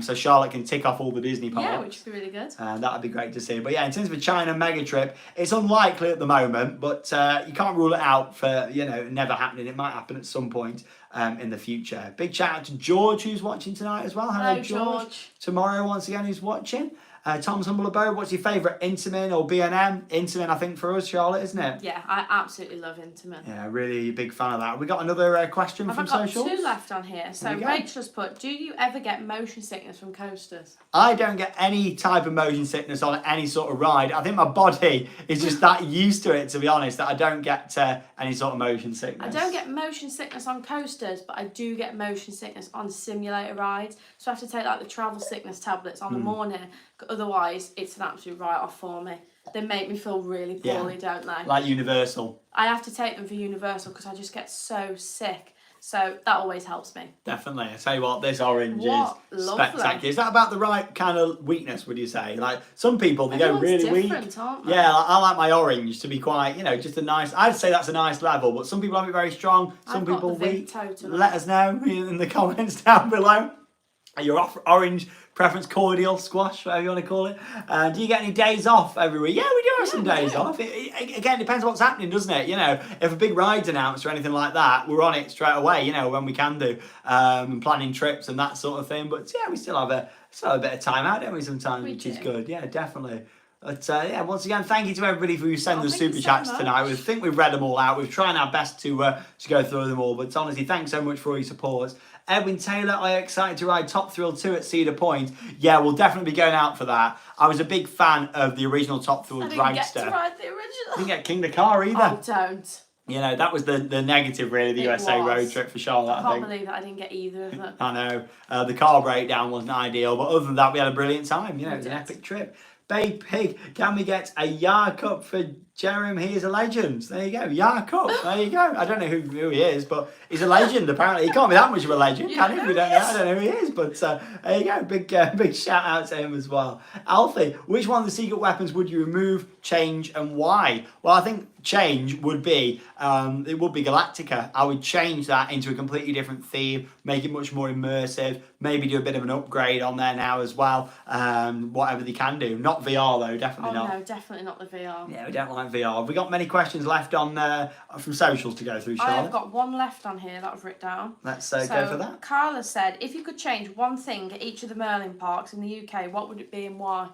So Charlotte can tick off all the Disney parks. Yeah, which would be really good. That would be great to see. But yeah, in terms of a China mega trip, it's unlikely at the moment, but you can't rule it out for, never happening. It might happen at some point in the future. Big shout out to George, who's watching tonight as well. Hello, George. Tomorrow, once again, who's watching. Tom's Humble Abode, what's your favourite, Intamin or B&M? Intamin, I think, for us, Charlotte, isn't it? Yeah, I absolutely love Intamin. Yeah, really a big fan of that. We got another question from socials? I've got two left on here. So Rachel has put, do you ever get motion sickness from coasters? I don't get any type of motion sickness on any sort of ride. I think my body is just that used to it, to be honest, that I don't get any sort of motion sickness. I don't get motion sickness on coasters, but I do get motion sickness on simulator rides. So I have to take like the travel sickness tablets on the morning. Otherwise, it's an absolute write-off for me. They make me feel really poorly, don't they? Like Universal. I have to take them for Universal because I just get so sick. So that always helps me. Definitely. I tell you what, this orange is lovely. spectacular. Is that about the right kind of weakness, would you say? Like, some people, they go really weak. Aren't they? Yeah, I like my orange to be quite, just a nice, I'd say that's a nice level, but some people have it very strong, some people weak. Totally. Let us know in the comments down below. Your orange preference, cordial, squash, whatever you want to call it. Do you get any days off every week? Yeah, we do have some days off. Again, it depends what's happening, doesn't it? If a big ride's announced or anything like that, we're on it straight away, when we can do. Planning trips and that sort of thing. But yeah, we still have a bit of time out, don't we, sometimes, which is good. Yeah, definitely. But once again, thank you to everybody who sent the super chats tonight. We think we've read them all out. We're trying our best to go through them all. But honestly, thanks so much for all your support. Edwin Taylor, are you excited to ride Top Thrill 2 at Cedar Point? Yeah, we'll definitely be going out for that. I was a big fan of the original Top Thrill Dragster. I didn't get to ride the original. Didn't get King the Car either. Oh, don't. That was the negative, really, the USA road trip for Charlotte, I can't believe that I didn't get either of them. I know. The car breakdown wasn't ideal, but other than that, we had a brilliant time. It was an epic trip. Bay Pig, can we get a Yar Cup for Jeremy? He is a legend. There you go. Yar Cup. There you go. I don't know who he is, but he's a legend, apparently. He can't be that much of a legend, can he? We don't know. I don't know who he is, but there you go. Big shout out to him as well. Alfie, which one of the secret weapons would you remove, change, and why? Well, I think change would be Galactica. I would change that into a completely different theme, make it much more immersive, maybe do a bit of an upgrade on there now as well. Whatever they can do. Not VR though, definitely not. No, definitely not the VR. Yeah, we don't like like VR. Have we got many questions left on from socials to go through, I Charlotte? have got one left on here that I've written down. Let's go for that. Carla said, if you could change one thing at each of the Merlin parks in the UK, what would it be and why?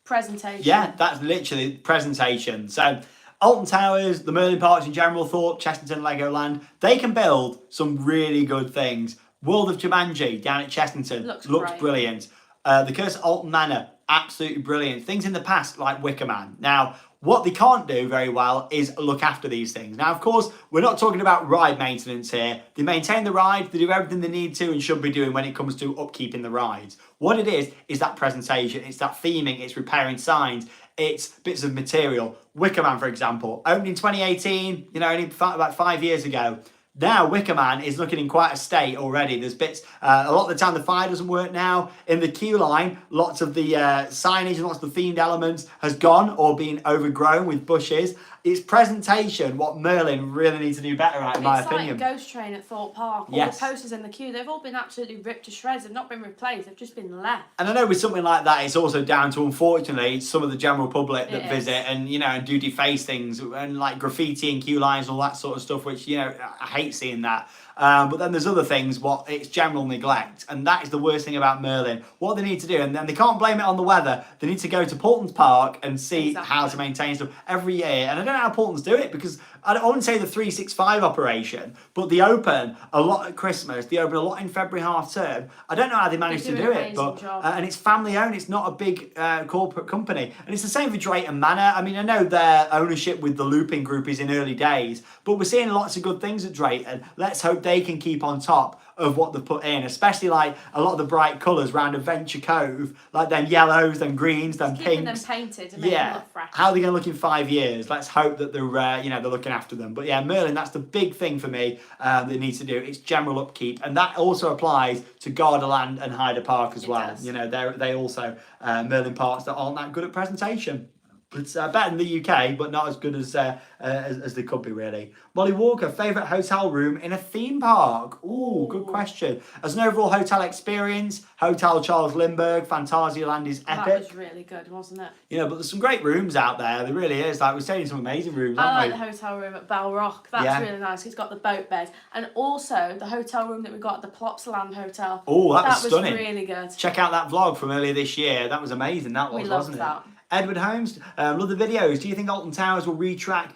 Presentation. Yeah, that's literally presentation. So Alton Towers, the Merlin parks in general, Thorpe, Chessington, Legoland, they can build some really good things. World of Jumanji down at Chessington looks brilliant. The Curse of Alton Manor, absolutely brilliant. Things in the past like Wicker Man. Now, what they can't do very well is look after these things. Now, of course, we're not talking about ride maintenance here. They maintain the rides, they do everything they need to and should be doing when it comes to upkeeping the rides. What it is that presentation, it's that theming, it's repairing signs, it's bits of material. Wicker Man, for example, opened in 2018, only about 5 years ago. Now, Wicker Man is looking in quite a state already. There's bits, a lot of the time the fire doesn't work now. In the queue line, lots of the signage and lots of the themed elements has gone or been overgrown with bushes. It's presentation, what Merlin really needs to do better at, in my opinion. It's like Ghost Train at Thorpe Park. All the posters in the queue, they've all been absolutely ripped to shreds. They've not been replaced, they've just been left. And I know with something like that, it's also down to, unfortunately, some of the general public that visit and, and do deface things and like graffiti and queue lines and all that sort of stuff, which, I hate seeing that. But then there's other things, it's general neglect, and that is the worst thing about Merlin. What they need to do, and then they can't blame it on the weather, they need to go to Portland's Park and see how to maintain stuff every year. And I don't know how Portland's do it, because I wouldn't say the 365 operation, but they open a lot at Christmas, they open a lot in February half term. I don't know how they manage to do it, but and it's family owned, it's not a big corporate company. And it's the same for Drayton Manor. I mean, I know their ownership with the Looping Group is in early days, but we're seeing lots of good things at Drayton. Let's hope they can keep on top of what they've put in, especially like a lot of the bright colours around Adventure Cove, like them yellows, them greens, them pinks. Keeping them painted to make them look fresh. How are they going to look in 5 years? Let's hope that they're they're looking after them. But yeah, Merlin, that's the big thing for me that needs to do. It's general upkeep, and that also applies to Gardaland and Hyder Park as well. Does. They also Merlin parks that aren't that good at presentation. It's better in the UK, but not as good as they could be, really. Molly Walker, favourite hotel room in a theme park? Ooh, good question. As an overall hotel experience, Hotel Charles Lindbergh, Phantasialand is epic. That was really good, wasn't it? But there's some great rooms out there. There really is. Like, we're staying in some amazing rooms, aren't I like the hotel room at Balrock. That's really nice. It's got the boat bed. And also, the hotel room that we got at the Plopsaland Hotel. Oh, that was stunning. That was really good. Check out that vlog from earlier this year. That was amazing. That was, wasn't it? We loved that. Edward Holmes, love the videos. Do you think Alton Towers will retrack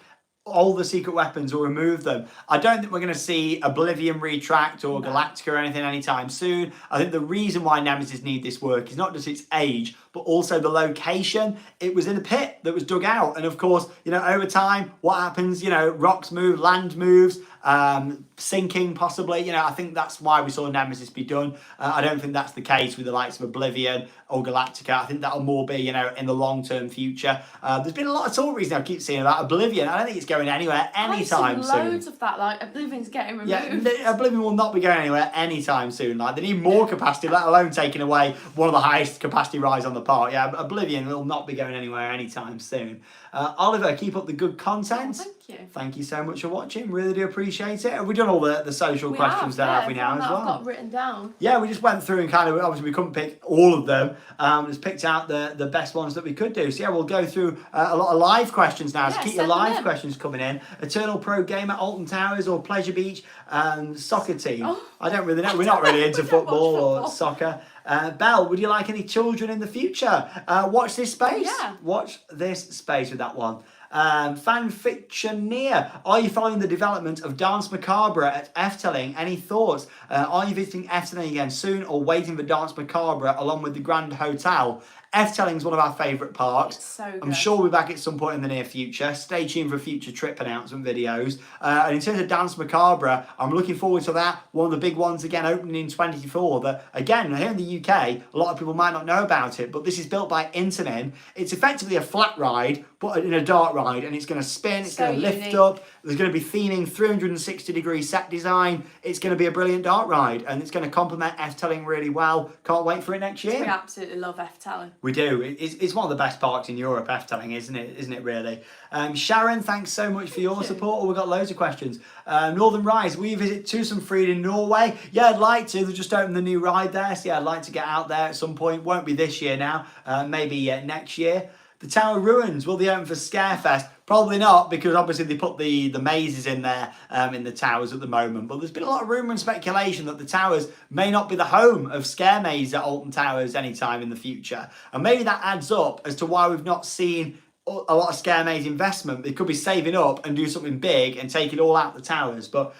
all the secret weapons or remove them? I don't think we're going to see Oblivion retracked or Galactica or anything anytime soon. I think the reason why Nemesis need this work is not just its age, but also the location. It was in a pit that was dug out. And of course, over time, what happens? Rocks move, land moves, sinking possibly. I think that's why we saw Nemesis be done. I don't think that's the case with the likes of Oblivion or Galactica. I think that'll more be, in the long-term future. There's been a lot of talk recently I keep seeing about Oblivion. I don't think it's going anywhere anytime soon. Loads of that, like Oblivion's getting removed. Yeah, Oblivion will not be going anywhere anytime soon. Like, they need more capacity, let alone taking away one of the highest capacity rides on the park. Yeah, Oblivion will not be going anywhere anytime soon. Oliver, keep up the good content. Oh, thank you. Thank you so much for watching. Really do appreciate it. Have we done all the social questions there, have we now as well? I've got written down. Yeah, we just went through and kind of, obviously we couldn't pick all of them. Just picked out the best ones that we could do. So yeah, we'll go through a lot of live questions now. So keep your live questions coming in. Eternal Pro Gamer, Alton Towers or Pleasure Beach soccer team. Oh, I don't really know. We're not really into football or soccer. Belle, would you like any children in the future? Watch this space. Yeah. Watch this space with that one. Fanfictioneer, are you following the development of Dance Macabre at Efteling? Any thoughts? Are you visiting Efteling again soon or waiting for Dance Macabre along with the Grand Hotel? Efteling's one of our favourite parks. It's so good. I'm sure we'll be back at some point in the near future. Stay tuned for future trip announcement videos. And in terms of Dance Macabre, I'm looking forward to that. One of the big ones again opening in 2024. That again, here in the UK, a lot of people might not know about it, but this is built by Intamin. It's effectively a flat ride, but in a dark ride, and it's going to spin, it's going to lift up. There's going to be theming 360-degree set design. It's going to be a brilliant dark ride, and it's going to complement Efteling really well. Can't wait for it next year. We absolutely love Efteling. We do. It's one of the best parks in Europe, Efteling, isn't it? Isn't it really? Sharon, thanks so much for your support. We've got loads of questions. Northern Rise, will you visit Tusenfryd in Norway? Yeah, I'd like to. They've just opened the new ride there, so yeah, I'd like to get out there at some point. Won't be this year now. Maybe next year. The Tower ruins, will they open for Scarefest? Probably not, because obviously they put the mazes in there in the towers at the moment. But there's been a lot of rumour and speculation that the towers may not be the home of Scare Maze at Alton Towers anytime in the future. And maybe that adds up as to why we've not seen a lot of Scare Maze investment. They could be saving up and do something big and take it all out the towers. But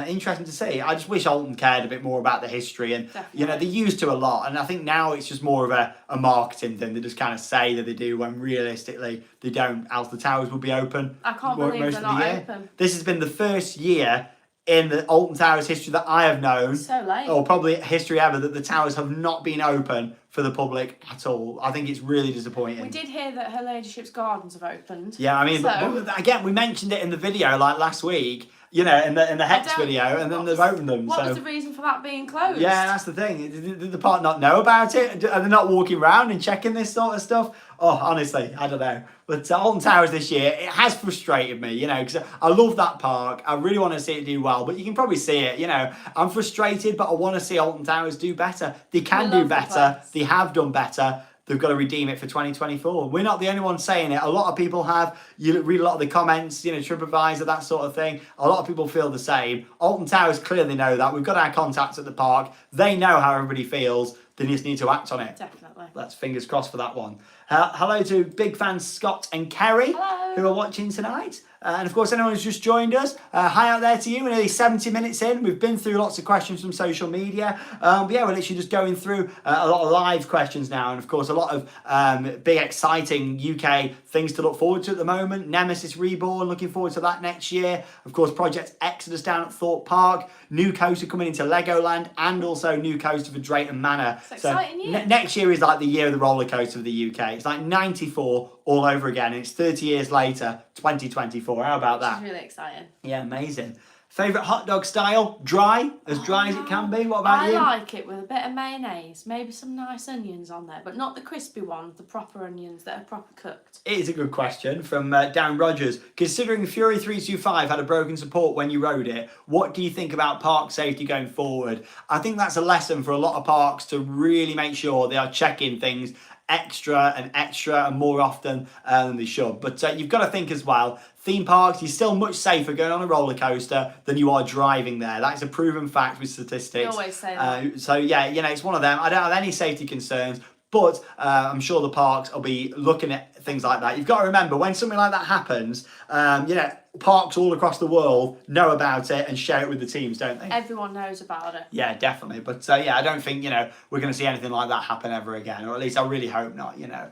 interesting to see. I just wish Alton cared a bit more about the history, and you know, they used to a lot, and I think now it's just more of a marketing thing. They just kind of say that they do when realistically they don't, else the towers will be open. I can't believe they're not open. This has been the first year in the Alton Towers history that I have known, So late. or probably history ever, that the towers have not been open for the public at all. I think it's really disappointing. We did hear that Her Ladyship's Gardens have opened. Yeah, I mean, So- but again, we mentioned it in the video like last week, you know, in the Hex video, and then they've opened them. What So was the reason for that being closed? yeah, that's the thing. Did the park not know about it? Are they not walking around and checking this sort of stuff? Oh, honestly, I don't know. But Alton Towers this year, it has frustrated me, you know, because I love that park. I really want to see it do well, but you can probably see it, you know. I'm frustrated, but I want to see Alton Towers do better. They can do love the better. place. They have done better. They've got to redeem it for 2024. We're not the only ones saying it. A lot of people have. You read a lot of the comments, you know, TripAdvisor, that sort of thing. A lot of people feel the same. Alton Towers clearly know that. We've got our contacts at the park. They know how everybody feels. They just need to act on it. Definitely. Let's fingers crossed for that one. Hello to big fans Scott and Kerry, Hello. who are watching tonight. And of course, anyone who's just joined us, hi out there to you. We're nearly 70 minutes in. We've been through lots of questions from social media. But yeah, we're literally just going through a lot of live questions now. And of course, a lot of big, exciting UK things to look forward to at the moment. Nemesis Reborn, looking forward to that next year. Of course, Project Exodus down at Thorpe Park. New coaster coming into Legoland, and also new coaster for Drayton Manor. It's exciting year. Next year is like the year of the roller coaster of the UK. It's like 94 all over again, and it's 30 years later, 2024. How about Which that? is really exciting. Yeah, amazing. Favourite hot dog style? Dry as it can be. What about I you? like it with a bit of mayonnaise, maybe some nice onions on there, but not the crispy ones, the proper onions that are proper cooked. It is a good question from Dan Rogers. Considering Fury 325 had a broken support when you rode it, what do you think about park safety going forward? I think that's a lesson for a lot of parks to really make sure they are checking things extra and more often than they should. But you've got to think as well, theme parks, you're still much safer going on a roller coaster than you are driving there. That's a proven fact with statistics. We always say that. So yeah, you know, it's one of them. I don't have any safety concerns, but I'm sure the parks will be looking at things like that. You've got to remember, when something like that happens, you know, parks all across the world know about it and share it with the teams, don't they? Everyone knows about it. Yeah, definitely. But yeah, I don't think, you know, we're going to see anything like that happen ever again, or at least I really hope not, you know.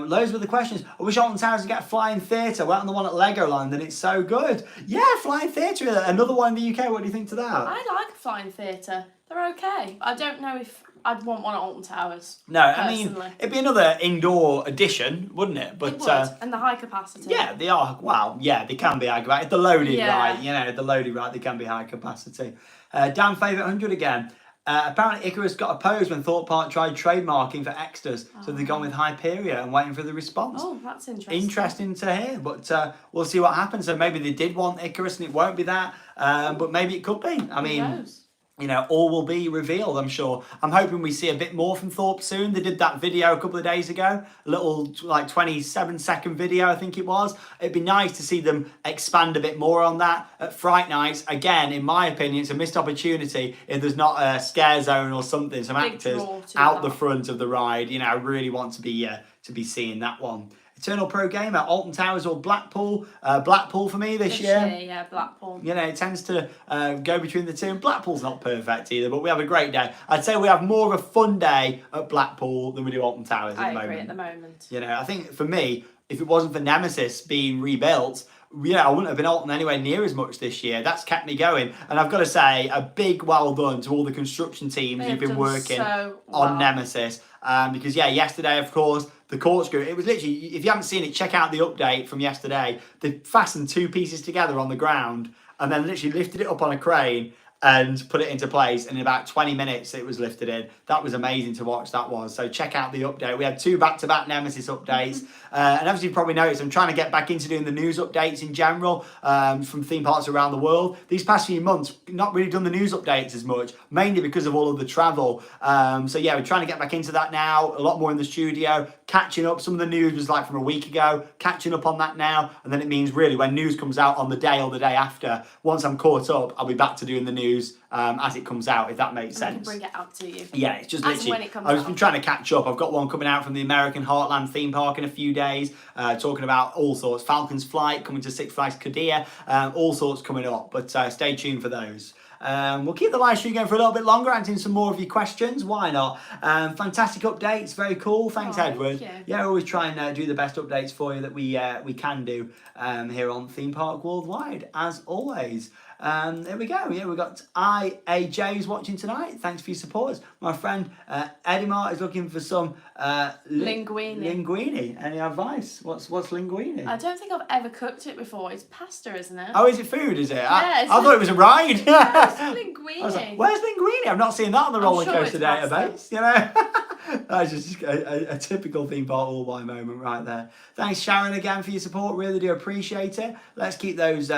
Loads of the questions. I wish Alton Towers would get a flying theatre. Went on the one at Legoland and it's so good. Yeah, flying theatre, another one in the UK. What do you think to that? I like a flying theatre. They're okay. I don't know if I'd want one at Alton Towers. No, I mean, personally. it'd be another indoor edition, wouldn't it? But It would, and the high capacity. yeah, they are. Well, yeah, they can be high capacity. If they're loaded Yeah. right, you know, if they're loaded right, they can be high capacity. Dan favourite 100 again. Apparently Icarus got opposed when Thorpe Park tried trademarking for extras, so they've gone with Hyperia and waiting for the response. Oh, that's interesting. Interesting to hear, but we'll see what happens. So maybe they did want Icarus and it won't be that, but maybe it could be. I Who mean, knows? you know, all will be revealed, I'm sure. I'm hoping we see a bit more from Thorpe soon. They did that video a couple of days ago, a little like 27-second video, I think it was. It'd be nice to see them expand a bit more on that at Fright Nights. Again, in my opinion, it's a missed opportunity if there's not a scare zone or something, some Big actors draw to out the that. front of the ride. You know, I really want to be seeing that one. Eternal Pro Gamer, Alton Towers or Blackpool? Blackpool for me this year. Yeah, Blackpool. You know, it tends to go between the two. And Blackpool's not perfect either, but we have a great day. I'd say we have more of a fun day at Blackpool than we do Alton Towers I at the agree moment. at the moment. You know, I think for me, if it wasn't for Nemesis being rebuilt, I wouldn't have been Alton anywhere near as much this year. That's kept me going. And I've got to say, a big well done to all the construction teams They who've have been done working so on well. Nemesis. Because, yeah, yesterday, of course, the corkscrew, it was literally, if you haven't seen it, check out the update from yesterday. They fastened two pieces together on the ground and then literally lifted it up on a crane and put it into place. And in about 20 minutes, it was lifted in. That was amazing to watch, that was. So check out the update. We had 2 back-to-back Nemesis updates. And as you probably noticed, I'm trying to get back into doing the news updates in general from theme parks around the world. These past few months, not really done the news updates as much, mainly because of all of the travel. So yeah, we're trying to get back into that now, a lot more in the studio, catching up. Some of the news was like from a week ago, catching up on that now. And then it means really when news comes out on the day or the day after, once I'm caught up, I'll be back to doing the news as it comes out, if that makes sense. I can bring it out to you. Yeah, it's just As literally, when it comes I've been out. trying to catch up. I've got one coming out from the American Heartland theme park in a few days, talking about all sorts. Falcon's Flight coming to Six Flags Qiddiya, all sorts coming up, but stay tuned for those. We'll keep the live stream going for a little bit longer, answering some more of your questions. Why not? Fantastic updates, very cool. Thanks, Edward. Thank you. Yeah, I always try and do the best updates for you that we can do here on Theme Park Worldwide, as always. There we go. Yeah, we've got IAJ who's watching tonight. Thanks for your support. My friend Edimar is looking for some Linguine. Linguine. Any advice? What's linguine? I don't think I've ever cooked it before. It's pasta, isn't it? Oh, is it food? Is it? Yeah, I thought it was a ride. It's linguine. I was like, where's linguine? I've not seen that on the roller sure coaster it's pasta. database. You know, that's just a typical theme park all by moment right there. Thanks, Sharon, again for your support. Really do appreciate it. Let's keep those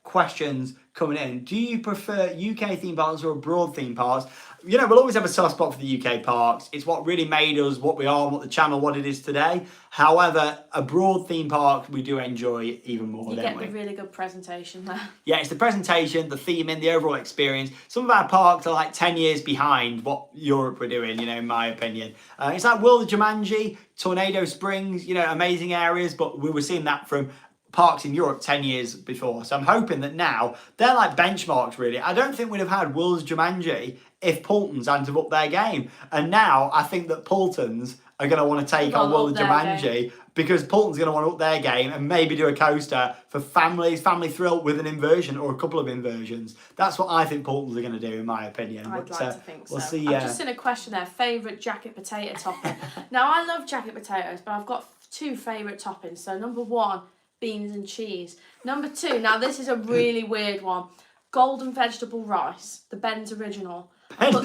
questions coming in. Do you prefer UK theme parks or abroad theme parks? You know, we'll always have a soft spot for the UK parks. It's what really made us what we are, what the channel, what it is today. However, abroad theme parks we do enjoy even more, You don't get we? the really good presentation there. Yeah, it's the presentation, the theming, the overall experience. Some of our parks are like 10 years behind what Europe were doing, you know, in my opinion. It's like World of Jumanji, Tornado Springs, you know, amazing areas, but we were seeing that from parks in Europe 10 years before. So I'm hoping that now they're like benchmarks, really. I don't think we'd have had World of Jumanji if Poultons hadn't have upped their game. And now I think that Poultons are going to want to take on Well, World of up their Jumanji because Poulton's going to want to up their game and maybe do a coaster for families, family thrill with an inversion or a couple of inversions. That's what I think Poultons are going to do, in my opinion. I'd like to think so. We'll see. I've just seen a question there. Favourite jacket potato topping. Now, I love jacket potatoes, but I've got 2 favourite toppings. So, number 1, beans and cheese. Number 2, now this is a really weird one. Golden vegetable rice, the Ben's original. I put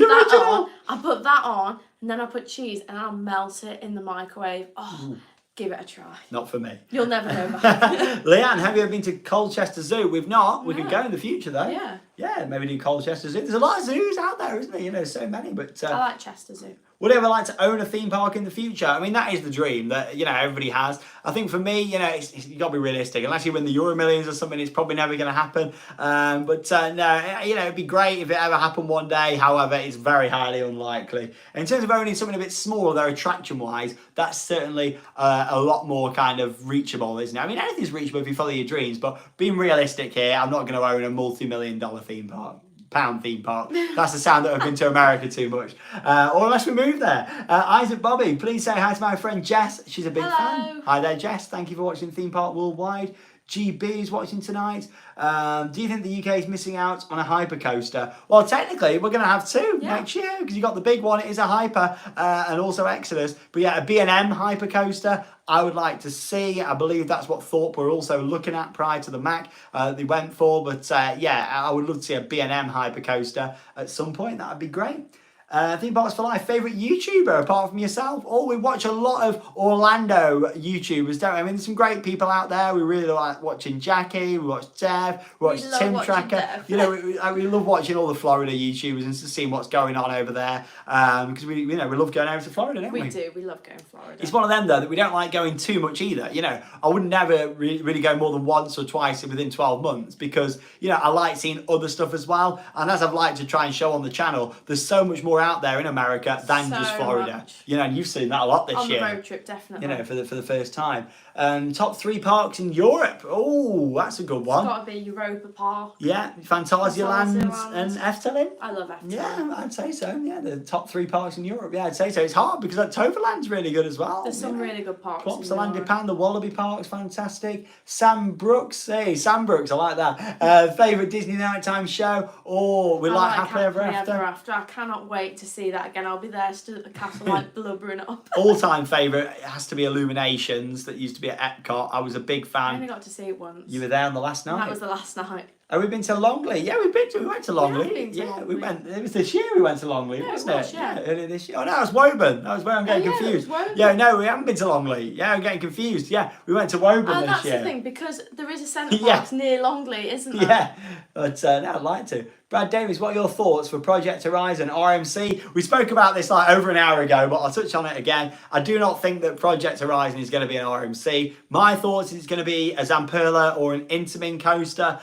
that on, and then I put cheese, and I'll melt it in the microwave. Oh, give it a try. Not for me. You'll never go back. Leanne, have you ever been to Colchester Zoo? We've not. We could No. go in the future though. Yeah. Yeah, maybe do Colchester Zoo. There's a lot of zoos out there, isn't there? You know, so many. But I like Chester Zoo. would you ever like to own a theme park in the future? I mean, that is the dream that, you know, everybody has. I think for me, you know, you got to be realistic. Unless you win the Euro Millions or something, it's probably never going to happen. No, you know, it'd be great if it ever happened one day. However, it's very highly unlikely. In terms of owning something a bit smaller, though, attraction-wise, that's certainly a lot more kind of reachable, isn't it? I mean, anything's reachable if you follow your dreams, but being realistic here, I'm not going to own a multi-million-dollar theme park. Pound theme park. That's the sound that I've been to America too much. Or unless we move there. Isaac Bobby, please say hi to my friend Jess. She's a big fan. Hi there, Jess. Thank you for watching Theme Park Worldwide. GB is watching tonight. Do you think the UK is missing out on a hyper coaster? Well, technically, we're going to have 2 next year because you got the big one. It is a hyper and also Exodus. But yeah, a B&M hyper coaster I would like to see. I believe that's what Thorpe were also looking at prior to the Mac they went for. But yeah, I would love to see a B&M hyper coaster at some point. That would be great. Theme Parks for Life, favourite YouTuber apart from yourself? Oh, we watch a lot of Orlando YouTubers, don't we? I mean, there's some great people out there. We really like watching Jackie, we watch Dev, we watch Tim Tracker. Dev. You know, we love watching all the Florida YouTubers and seeing what's going on over there. Because we love going over to Florida, don't we? We do. We love going to Florida. It's one of them though that we don't like going too much either. You know, I would never really go more than once or twice within 12 months because, you know, I like seeing other stuff as well. And as I've liked to try and show on the channel, there's so much more out there in America than So just Florida. much. You know, and you've seen that a lot this on year. the road trip, definitely. You know, for the first time. Top 3 parks in Europe. Oh, that's a good one. It's got to be Europa Park. Yeah, Phantasialand Phantasialand. and Efteling. I love Efteling. Yeah, I'd say so. Yeah, the top 3 parks in Europe. Yeah, I'd say so. It's hard because that Toverland's really good as well. There's some you know. really good parks. Plopsaland Japan, the Wallaby Park's fantastic. Sam Brooks, hey, Sam Brooks, I like that. Favourite Disney nighttime show? Oh, we like Happily Ever After. I cannot wait to see that again. I'll be there stood at the castle like blubbering up. All-time favourite has to be Illuminations that used to be at Epcot. I was a big I fan. only got to see it once. You were there on the last night. That was the last night. Have we been to Longley? Yeah, we went to Longley. have been to We Longley. went. It was this year we went to Longley, Yeah, it wasn't was, yeah. earlier this year. Oh no, it's Woburn. That was where I'm getting yeah, it was confused. Woburn. Yeah, no, we haven't been to Longley. Yeah, I'm getting confused. Yeah, we went to Woburn this That's year. the thing, because there is a centre Yeah. parks near Longley, isn't there? Yeah, but no, I'd like to. Brad Davies, what are your thoughts for Project Horizon RMC? We spoke about this like over an hour ago, but I'll touch on it again. I do not think that Project Horizon is going to be an RMC. My thoughts is it's going to be a Zamperla or an Intamin coaster,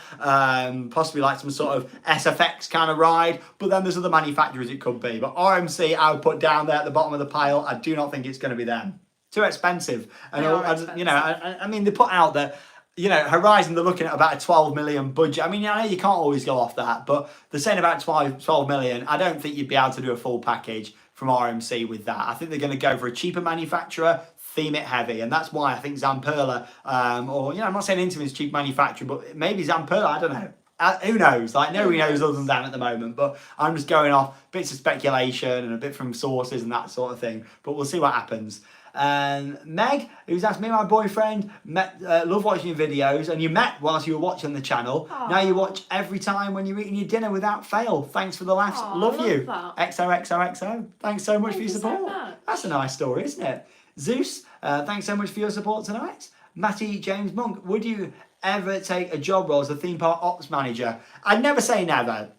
possibly like some sort of SFX kind of ride. But then there's other manufacturers it could be. But RMC, I would put down there at the bottom of the pile. I do not think it's going to be them. Too expensive. And They are expensive. you know, I mean, they put out that. You know, Horizon, they're looking at about a 12 million budget. I mean, I know you can't always go off that, but they're saying about 12 million. I don't think you'd be able to do a full package from RMC with that. I think they're going to go for a cheaper manufacturer, theme it heavy. And that's why I think Zamperla, or, you know, I'm not saying Intamin's cheap manufacturer, but maybe Zamperla, I don't know. Who knows? Like, nobody knows other than Dan at the moment, but I'm just going off bits of speculation and a bit from sources and that sort of thing. But we'll see what happens. And Meg, who's asked me and my boyfriend, love watching your videos, and you met whilst you were watching the channel. Aww. Now you watch every time when you're eating your dinner without fail. Thanks for the laughs. Aw, love you. that. XOXOXO. Thanks so much for your Thank you so support. much. That's a nice story, isn't it? Zeus, thanks so much for your support tonight. Matty James Monk, would you ever take a job role as a theme park ops manager? I'd never say never.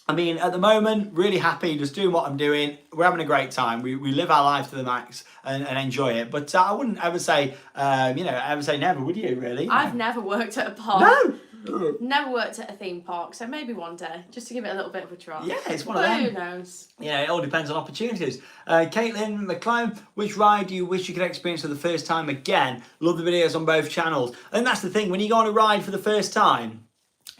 I mean, at the moment, really happy just doing what I'm doing. We're having a great time. We live our life to the max and enjoy it. But I wouldn't ever say, ever say never, would you, really? I've never worked at a park. No! Never worked at a theme park, so maybe one day, just to give it a little bit of a try. Yeah, it's one of But them. who knows? You know, it all depends on opportunities. Caitlin McClone, which ride do you wish you could experience for the first time again? Love the videos on both channels. I think that's the thing, when you go on a ride for the first time,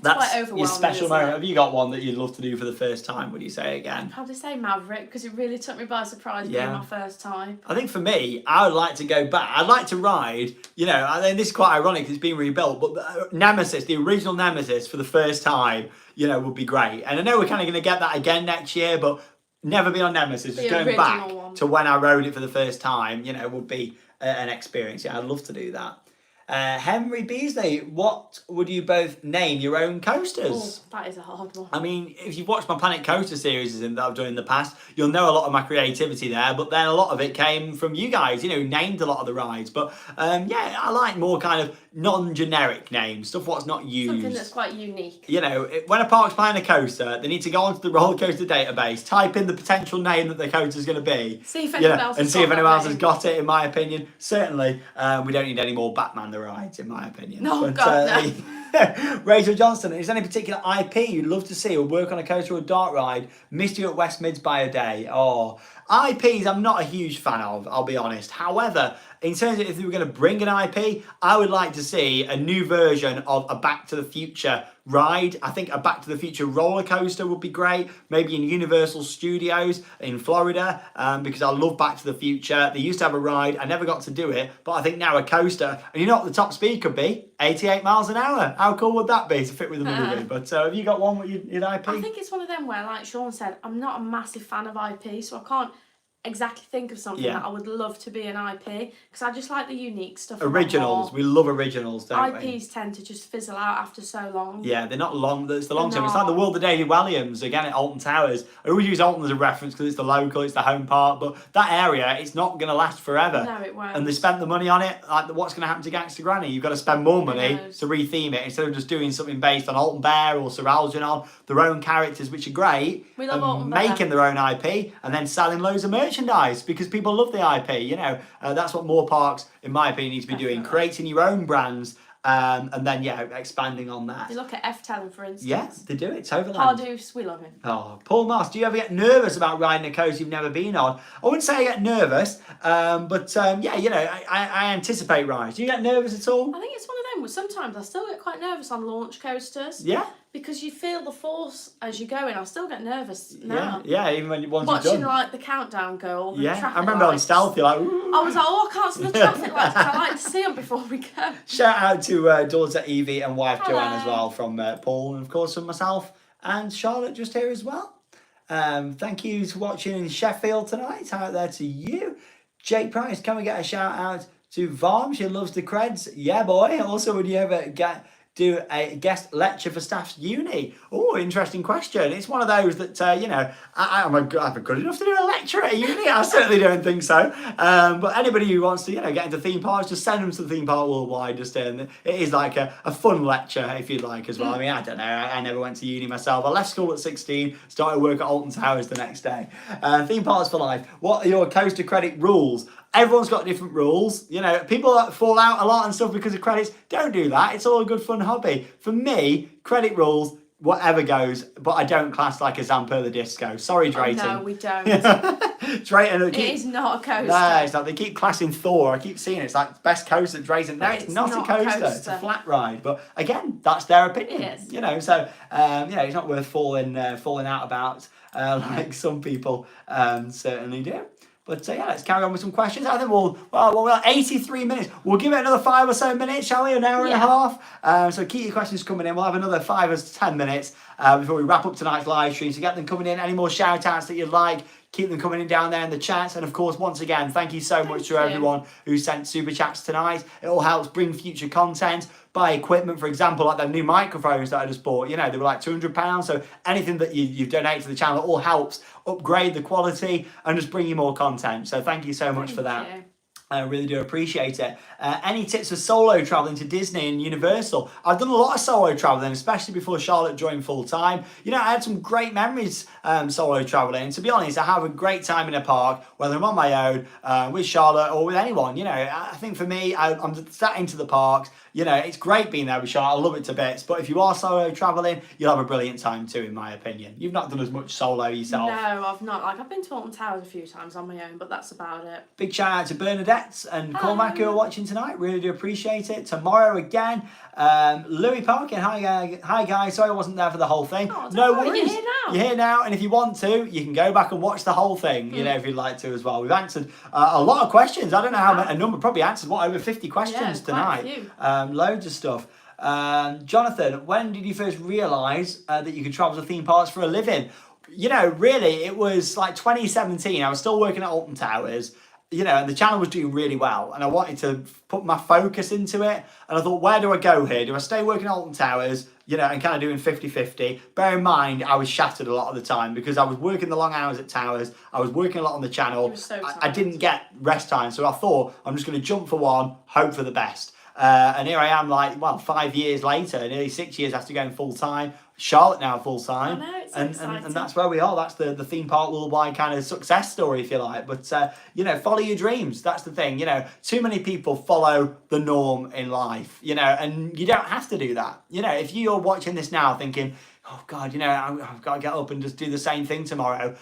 that's quite your overwhelming, special isn't moment. it? Have you got one that you'd love to do for the first time, would you say again? Probably say Maverick, because it really took me by surprise being Yeah. my first time. I think for me, I would like to go back. I'd like to ride, you know, I think this is quite ironic 'cause it's been rebuilt, but the Nemesis, the original Nemesis for the first time, you know, would be great. And I know we're kind of going to get that again next year, but never be on Nemesis. The Just going back original one. to when I rode it for the first time, you know, would be an experience. Yeah, I'd love to do that. Henry Beasley, what would you both name your own coasters? Oh, that is a hard one. I mean, if you've watched my Planet Coaster series that I've done in the past, you'll know a lot of my creativity there, but then a lot of it came from you guys, you know, named a lot of the rides. But yeah, I like more kind of non-generic names, stuff what's not used. Something that's quite unique. You know, when a park's planning a coaster, they need to go onto the roller coaster database, type in the potential name that the coaster's going to be. See if you anyone know, else and has see if got anyone that else has name. got it, in my opinion. Certainly, we don't need any more Batman the rides, in my opinion. No, God, no. Rachel Johnston, is there any particular IP you'd love to see or work on a coaster or dark ride? Missed you at West Mids by a day. Oh, IPs I'm not a huge fan of, I'll be honest. However, in terms of if they were going to bring an IP, I would like to see a new version of a Back to the Future ride. I think a Back to the Future roller coaster would be great, maybe in Universal Studios in Florida, because I love Back to the Future. They used to have a ride, I never got to do it, but I think now a coaster, and you know what the top speed could be? 88 miles an hour. How cool would that be to fit with the movie? But have you got one with your IP? I think it's one of them where, like Sean said, I'm not a massive fan of IP, so I can't exactly think of something Yeah. that I would love to be an IP, because I just like the unique stuff. a lot Originals, more. we love originals, don't we? IPs tend to just fizzle out after so long. Yeah, they're not long. It's the long They're term. It's like the not. World of Daily Williams again at Alton Towers. I always use Alton as a reference because it's the local, it's the home park. But that area, it's not going to last forever. No, it won't. And they spent the money on it. Like, what's going to happen to Gangster Granny? You've got to spend more money knows? to retheme it instead of just doing something based on Alton Bear or Sir Algernon, their own characters, which are great. We love and Alton Bear. making their own IP and then selling loads of merchandise because people love the IP. You know, that's what more parks, in my opinion, need to be doing. Definitely. Creating your own brands. And then, yeah, expanding on that. You look at F-Talon, for instance. Yeah, they do it. Toverland. Pardoose, we love him. Oh, Paul Moss, do you ever get nervous about riding a coaster you've never been on? I wouldn't say I get nervous, but yeah, you know, I anticipate rides. Do you get nervous at all? I think it's one of them where sometimes I still get quite nervous on launch coasters. Yeah, Because you feel the force as you go in. I still get nervous yeah, now. yeah. Even when once you've Watching done. like the countdown go, all the Yeah, traffic I remember on lights. Stealth, you're like, "Ooh." I was like, oh, I can't see the traffic lights 'cause I like to see them before we go. Shout out to daughter Evie and wife Hello. Joanne as well from Paul, and of course from myself and Charlotte just here as well. Thank you for watching in Sheffield tonight. Out there to you. Jake Price, can we get a shout out to Varm? She loves the creds. Yeah, boy. Also, would you ever do a guest lecture for Staff's uni? Oh, interesting question. It's one of those that, you know, I'm good enough to do a lecture at a uni? I certainly don't think so. But anybody who wants to, you know, get into theme parks, just send them to the Theme Park Worldwide. Just it is like a fun lecture, if you'd like, as well. I mean, I don't know. I never went to uni myself. I left school at 16, started work at Alton Towers the next day. Theme Parks for Life. What are your coaster credit rules? Everyone's got different rules. You know, people that fall out a lot and stuff because of credits, don't do that. It's all a good fun hobby. For me, credit rules, whatever goes, but I don't class like a Zamperla Disco. Sorry, Drayton. Oh, no, we don't. Drayton. It is not a coaster. No, it's not. They keep classing Thor. I keep seeing it. It's like best coaster, Drayton. No, it's not a coaster. It's a flat ride. But again, that's their opinion. It is. You know, so you know, it's not worth falling out about like some people certainly do. But yeah, let's carry on with some questions. I think we're 83 minutes. We'll give it another 5 or so minutes, shall we? An hour and a half. So keep your questions coming in. We'll have another 5 or 10 minutes before we wrap up tonight's live stream. So get them coming in. Any more shout outs that you'd like, keep them coming in down there in the chats. And of course, once again, thank you so much to everyone who sent super chats tonight. It all helps bring future content. Buy equipment, for example, like the new microphones that I just bought. You know, they were like £200. So anything that you've donated to the channel all helps upgrade the quality and just bring you more content. So thank you so much for that. I really do appreciate it. Any tips for solo traveling to Disney and Universal? I've done a lot of solo traveling, especially before Charlotte joined full time. You know, I had some great memories solo traveling. To be honest, I have a great time in a park, whether I'm on my own, with Charlotte or with anyone. You know, I think for me, I'm sat into the parks. You know, it's great being there with Charlotte. I love it to bits. But if you are solo traveling, you'll have a brilliant time too, in my opinion. You've not done as much solo yourself. No, I've not. Like, I've been to Alton Towers a few times on my own, but that's about it. Big shout out to Bernadette and Cormac who are watching tonight. Really do appreciate it. Tomorrow again, Louis Parkin. Hi guys. Sorry I wasn't there for the whole thing. Oh, no worries. You're here now. You're here now, and if you want to, you can go back and watch the whole thing. You know, if you'd like to as well. We've answered a lot of questions. I don't know how many. A number probably answered over 50 questions tonight. Loads of stuff. Jonathan, when did you first realise that you could travel to theme parks for a living? You know, really, it was like 2017. I was still working at Alton Towers. You know, and the channel was doing really well, and I wanted to put my focus into it. And I thought, where do I go here? Do I stay working at Alton Towers, you know, and kind of doing 50-50? Bear in mind, I was shattered a lot of the time because I was working the long hours at Towers. I was working a lot on the channel. I didn't get rest time, so I thought I'm just going to jump for one, hope for the best. And here I am, like, 5 years later, nearly 6 years after going full time. Charlotte now full time. I know, it's and that's where we are. That's the Theme Park Worldwide kind of success story, if you like. But you know, follow your dreams. That's the thing. You know, too many people follow the norm in life. You know, and you don't have to do that. You know, if you're watching this now thinking, oh God, you know, I've got to get up and just do the same thing tomorrow.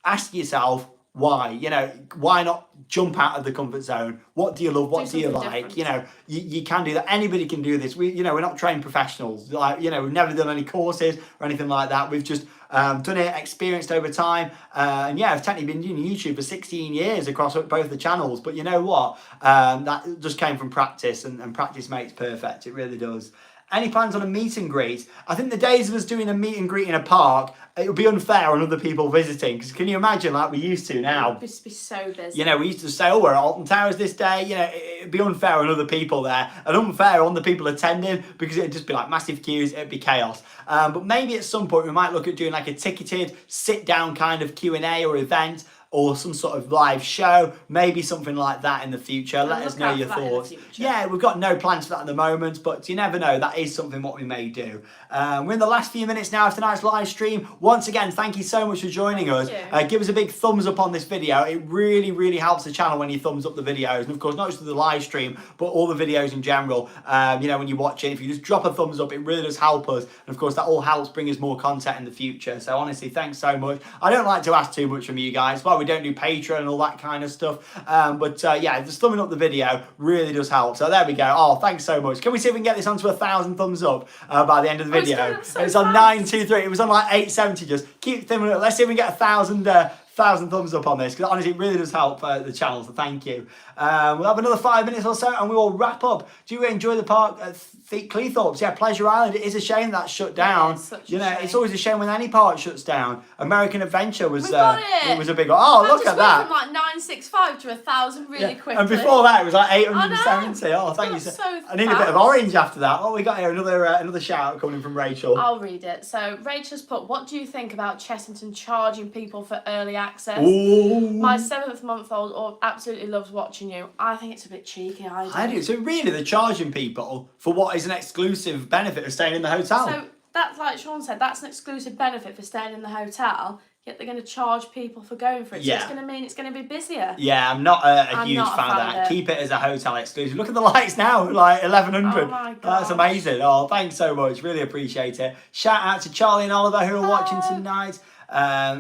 Ask yourself, why? You know, why not jump out of the comfort zone? What do you love? What do you like? Different. You know, you can do that. Anybody can do this. We're not trained professionals. Like, you know, we've never done any courses or anything like that. We've just done it, experienced over time. And yeah, I've technically been doing YouTube for 16 years across both the channels. But you know what? That just came from practice, and practice makes perfect. It really does. Any plans on a meet and greet? I think the days of us doing a meet and greet in a park, it would be unfair on other people visiting. Because can you imagine, like we used to now? It would be so busy. You know, we used to say, oh, we're at Alton Towers this day. You know, it'd be unfair on other people there. And unfair on the people attending, because it'd just be like massive queues. It'd be chaos. But maybe at some point we might look at doing like a ticketed sit-down kind of Q&A or event, or some sort of live show, maybe something like that in the future. Let us know your thoughts. Yeah, we've got no plans for that at the moment, but you never know. That is something what we may do. We're in the last few minutes now of tonight's live stream. Once again, thank you so much for joining us. Give us a big thumbs up on this video. It really, really helps the channel when you thumbs up the videos. And of course, not just the live stream, but all the videos in general. You know, when you watch it, if you just drop a thumbs up, it really does help us. And of course, that all helps bring us more content in the future. So honestly, thanks so much. I don't like to ask too much from you guys. Well, we don't do Patreon and all that kind of stuff. But yeah, just thumbing up the video really does help. So there we go. Oh, thanks so much. Can we see if we can get this onto 1,000 thumbs up by the end of the video? It's on 923. It was on like 870 just. Keep thumbing up. Let's see if we can get 1,000 1,000 thumbs up on this, because honestly it really does help the channel, so thank you. We'll have another 5 minutes or so and we will wrap up. Do you enjoy the park at Cleethorpes? Yeah, Pleasure Island. It is a shame that's shut down. it's such a you know, shame. it's always a shame when any park shuts down. American Adventure was We got it. was a big one. Oh, I look just at that. went from like 965 to 1,000 really quickly. And before that, it was like 870. Oh, thank you. That's so I need a bit of fast. orange after that. Oh, we got here another shout out coming from Rachel. I'll read it. So Rachel's put, what do you think about Chessington charging people for early access? Ooh. My 7-month-old absolutely loves watching you. I think it's a bit cheeky. I do. So really, they're charging people for what is an exclusive benefit of staying in the hotel. So that's like Sean said, that's an exclusive benefit for staying in the hotel. Yet they're going to charge people for going for it. So Yeah. it's going to mean it's going to be busier. Yeah, I'm not a I'm huge not a fan of fan of that. it. Keep it as a hotel exclusive. Look at the lights now, like 1,100. Oh my That's gosh. amazing. Oh, thanks so much. Really appreciate it. Shout out to Charlie and Oliver who are watching Hello. tonight.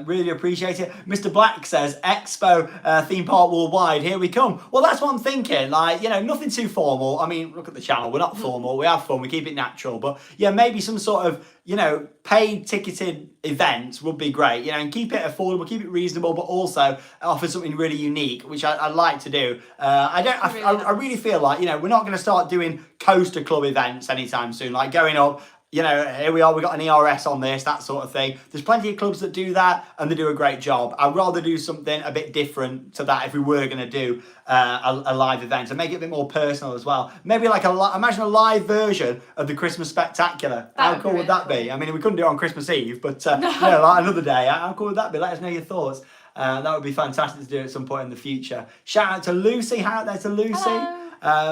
Really appreciate it. Mr. Black says Expo theme park worldwide. Here we come. Well, that's what I'm thinking. Like, you know, nothing too formal. I mean, look at the channel. We're not formal. We have fun. We keep it natural. But yeah, maybe some sort of, you know, paid ticketed event would be great. You know, and keep it affordable, keep it reasonable, but also offer something really unique, which I'd like to do. I really feel like, you know, we're not going to start doing coaster club events anytime soon. Like going up. You know, here we are, we got an ERS on this, that sort of thing. There's plenty of clubs that do that and they do a great job. I'd rather do something a bit different to that if we were going to do a live event and make it a bit more personal as well. Maybe like imagine a live version of the Christmas Spectacular. That How would cool be would that really be? cool. I mean, we couldn't do it on Christmas Eve, but you know, like another day. How cool would that be? Let us know your thoughts. That would be fantastic to do at some point in the future. Shout out to Lucy. How out there to Lucy. Hello.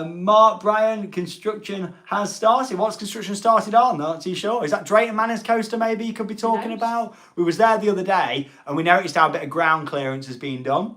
Mark Bryan, construction has started. What's construction started on? Not too sure. Is that Drayton Manor's coaster maybe you could be talking knows? about? We was there the other day and we noticed how a bit of ground clearance has been done.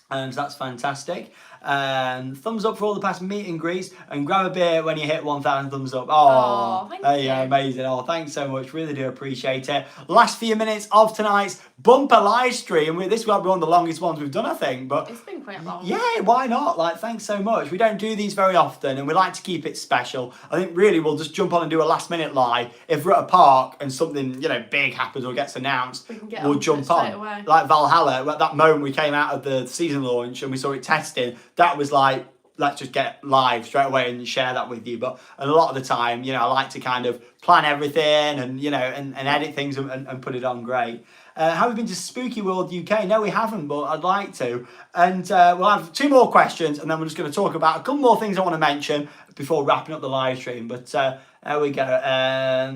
And that's fantastic. Thumbs up for all the past meet and greets and grab a beer when you hit 1,000 thumbs up. Oh, thank there you go, you. amazing. Oh, thanks so much. Really do appreciate it. Last few minutes of tonight's bumper live stream. This will be one of the longest ones we've done, I think. But It's been quite long. yeah, why not? Like, thanks so much. We don't do these very often and we like to keep it special. I think really we'll just jump on and do a last minute live. If we're at a park and something, you know, big happens or gets announced, We can get we'll onto jump it straight on. away. Like Valhalla, at that moment we came out of the season launch and we saw it testing, that was like, let's just get live straight away and share that with you. But a lot of the time, you know, I like to kind of plan everything and, you know, and edit things and put it on great. Have we been to Spooky World UK? No, we haven't, but I'd like to. And we'll have 2 more questions and then we're just going to talk about a couple more things I want to mention before wrapping up the live stream. But there we go.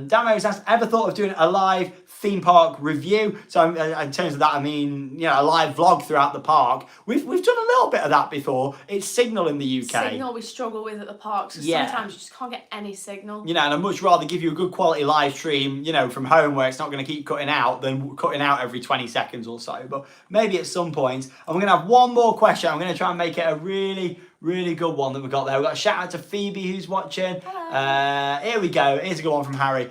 Damo's asked, ever thought of doing a live theme park review? So in terms of that, I mean, you know, a live vlog throughout the park. We've done a little bit of that before. It's Signal in the UK. Signal we struggle with at the parks. 'Cause Yeah. sometimes you just can't get any signal. You know, and I'd much rather give you a good quality live stream, you know, from home where it's not going to keep cutting out than cutting out every 20 seconds or so. But maybe at some point. And we're going to have one more question. I'm going to try and make it a really good one that we've got there. We've got a shout out to Phoebe who's watching. Here we go. Here's a good one from Harry.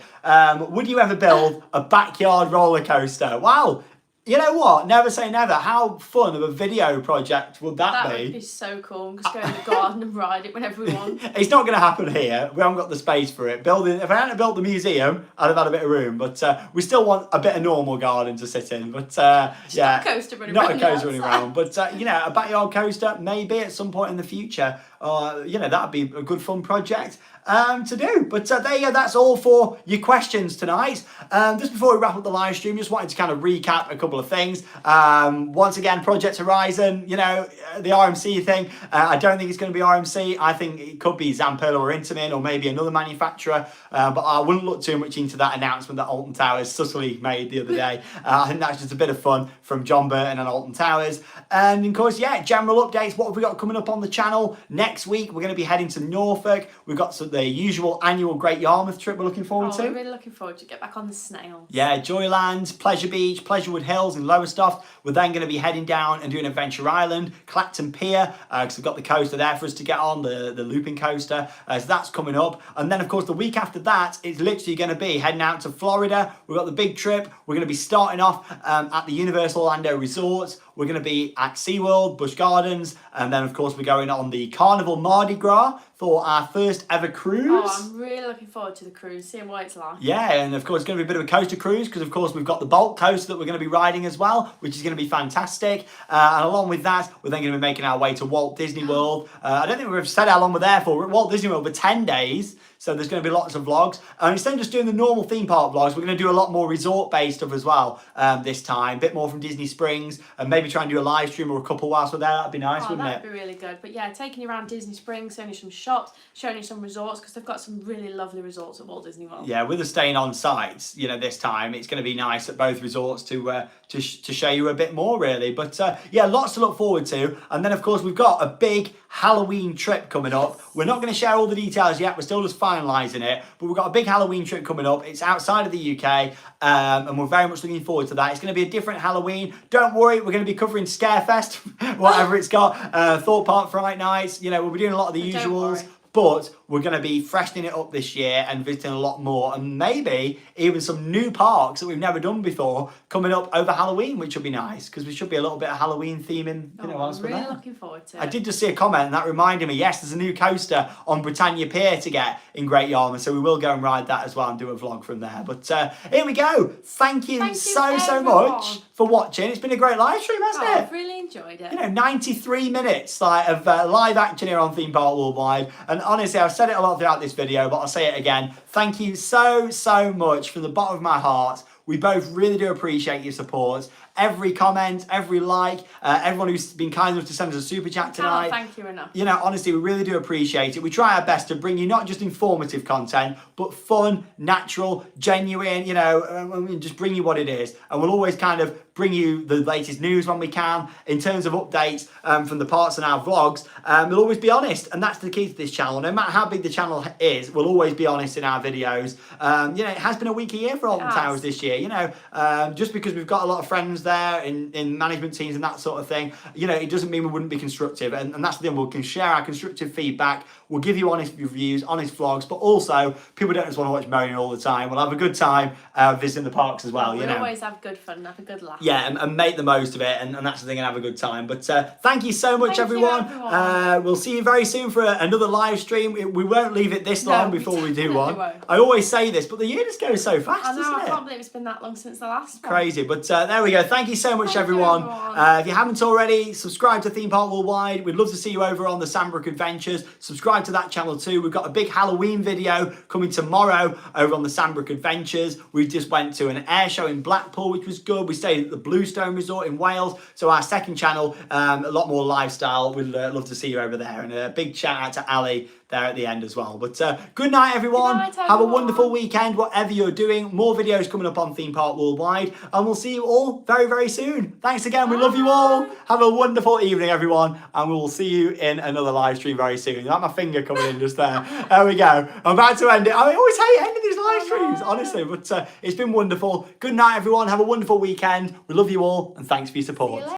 Would you ever build a backyard roller coaster? Wow. You know what? Never say never. How fun of a video project would that That would be so cool. Just go in the garden and ride it whenever we want. It's not going to happen here. We haven't got the space for it. If I hadn't built the museum, I'd have had a bit of room. But we still want a bit of normal garden to sit in. But yeah, Not a coaster running not around a coaster the running outside. around. But you know, a backyard coaster maybe at some point in the future. You know, that'd be a good fun project to do. But there you go. That's all for your questions tonight. Just before we wrap up the live stream, just wanted to kind of recap a couple of things. Once again, Project Horizon, you know, the RMC thing. I don't think it's going to be RMC. I think it could be Zamperla or Intamin or maybe another manufacturer. But I wouldn't look too much into that announcement that Alton Towers subtly made the other day. I think that's just a bit of fun from John Burton and Alton Towers. And of course, yeah, general updates. What have we got coming up on the channel? Next week, we're going to be heading to Norfolk. We've got the usual annual Great Yarmouth trip we're looking forward to. We're really looking forward to get back on the snails. Yeah, Joyland, Pleasure Beach, Pleasurewood Hills in Lowestoft. We're then going to be heading down and doing Adventure Island, Clacton Pier, because we've got the coaster there for us to get on, the looping coaster. So that's coming up. And then, of course, the week after that, it's literally going to be heading out to Florida. We've got the big trip. We're going to be starting off at the Universal Orlando Resort. we're going to be at SeaWorld, Busch Gardens, and then of course we're going on the Carnival Mardi Gras for our first ever cruise. Oh, I'm really looking forward to the cruise, seeing what it's like. Yeah, and of course it's going to be a bit of a coaster cruise because of course we've got the Bolt coaster that we're going to be riding as well, which is going to be fantastic. And along with that, we're then going to be making our way to Walt Disney World. I don't think we've said how long we're there for. We're at Walt Disney World for 10 days. So there's going to be lots of vlogs. And instead of just doing the normal theme park vlogs, we're going to do a lot more resort-based stuff as well this time. A bit more from Disney Springs, and maybe try and do a live stream or a couple whilst we're there. That'd be nice, wouldn't it? That'd be really good. But yeah, taking you around Disney Springs, showing you some shops, showing you some resorts, because they've got some really lovely resorts at Walt Disney World. Yeah, with us staying on site, this time, it's going to be nice at both resorts to show you a bit more, really. But yeah, lots to look forward to. And then, of course, we've got a big Halloween trip coming up. We're not going to share all the details yet. We're still just finalising it. But we've got a big Halloween trip coming up. It's outside of the UK, and we're very much looking forward to that. It's going to be a different Halloween. Don't worry, we're going to be covering Scarefest, whatever it's got, Thorpe Park Fright Nights. We'll be doing a lot of the usuals. But we're going to be freshening it up this year and visiting a lot more, and maybe even some new parks that we've never done before coming up over Halloween, which will be nice because we should be a little bit of Halloween theming. I'm really looking forward to it. I did just see a comment and that reminded me, yes, there's a new coaster on Britannia Pier to get in Great Yarmouth, so we will go and ride that as well and do a vlog from there. But here we go. Thank you so much for watching. It's been a great live stream, hasn't it? I've really enjoyed it. 93 minutes of live action here on Theme Park Worldwide. And honestly, I've said it a lot throughout this video, but I'll say it again. Thank you so much from the bottom of my heart. We both really do appreciate your support. Every comment, every like, everyone who's been kind enough to send us a super chat tonight. Thank you enough. Honestly, we really do appreciate it. We try our best to bring you not just informative content, but fun, natural, genuine, and just bring you what it is. And we'll always kind of bring you the latest news when we can in terms of updates from the parts in our vlogs. We'll always be honest, and that's the key to this channel. No matter how big the channel is, we'll always be honest in our videos. It has been a weaky year for Alton Towers this year. Just because we've got a lot of friends there in management teams and that sort of thing, it doesn't mean we wouldn't be constructive. And that's the thing, we can share our constructive feedback. We'll give you honest reviews, honest vlogs, but also people don't just want to watch Marion all the time. We'll have a good time visiting the parks as well. We'll always have good fun, have a good laugh. Yeah, and make the most of it, and that's the thing, and have a good time. But thank you so much, everyone. We'll see you very soon for another live stream. We won't leave it this long before we do one. Won't. I always say this, but the year just goes so fast, doesn't it? I can't believe it's been that long since the last one. Crazy, but there we go. Thank you so much, everyone. If you haven't already, subscribe to Theme Park Worldwide. We'd love to see you over on the Sandbrook Adventures. Subscribe to that channel too. We've got a big Halloween video coming tomorrow over on the Sandbrook Adventures. We just went to an air show in Blackpool, which was good. We stayed at the Bluestone Resort in Wales. So our second channel, a lot more lifestyle. We'd love to see you over there. And a big shout out to Ali there at the end as well. But good night, everyone. Good night, everyone. Have a wonderful weekend, whatever you're doing. More videos coming up on Theme Park Worldwide. And we'll see you all very soon. Thanks again. We love you all. Have a wonderful evening, everyone. And we will see you in another live stream very soon. You like my finger coming in just there. There we go. I'm about to end it. I always hate ending these live streams, honestly. But it's been wonderful. Good night, everyone. Have a wonderful weekend. We love you all. And thanks for your support.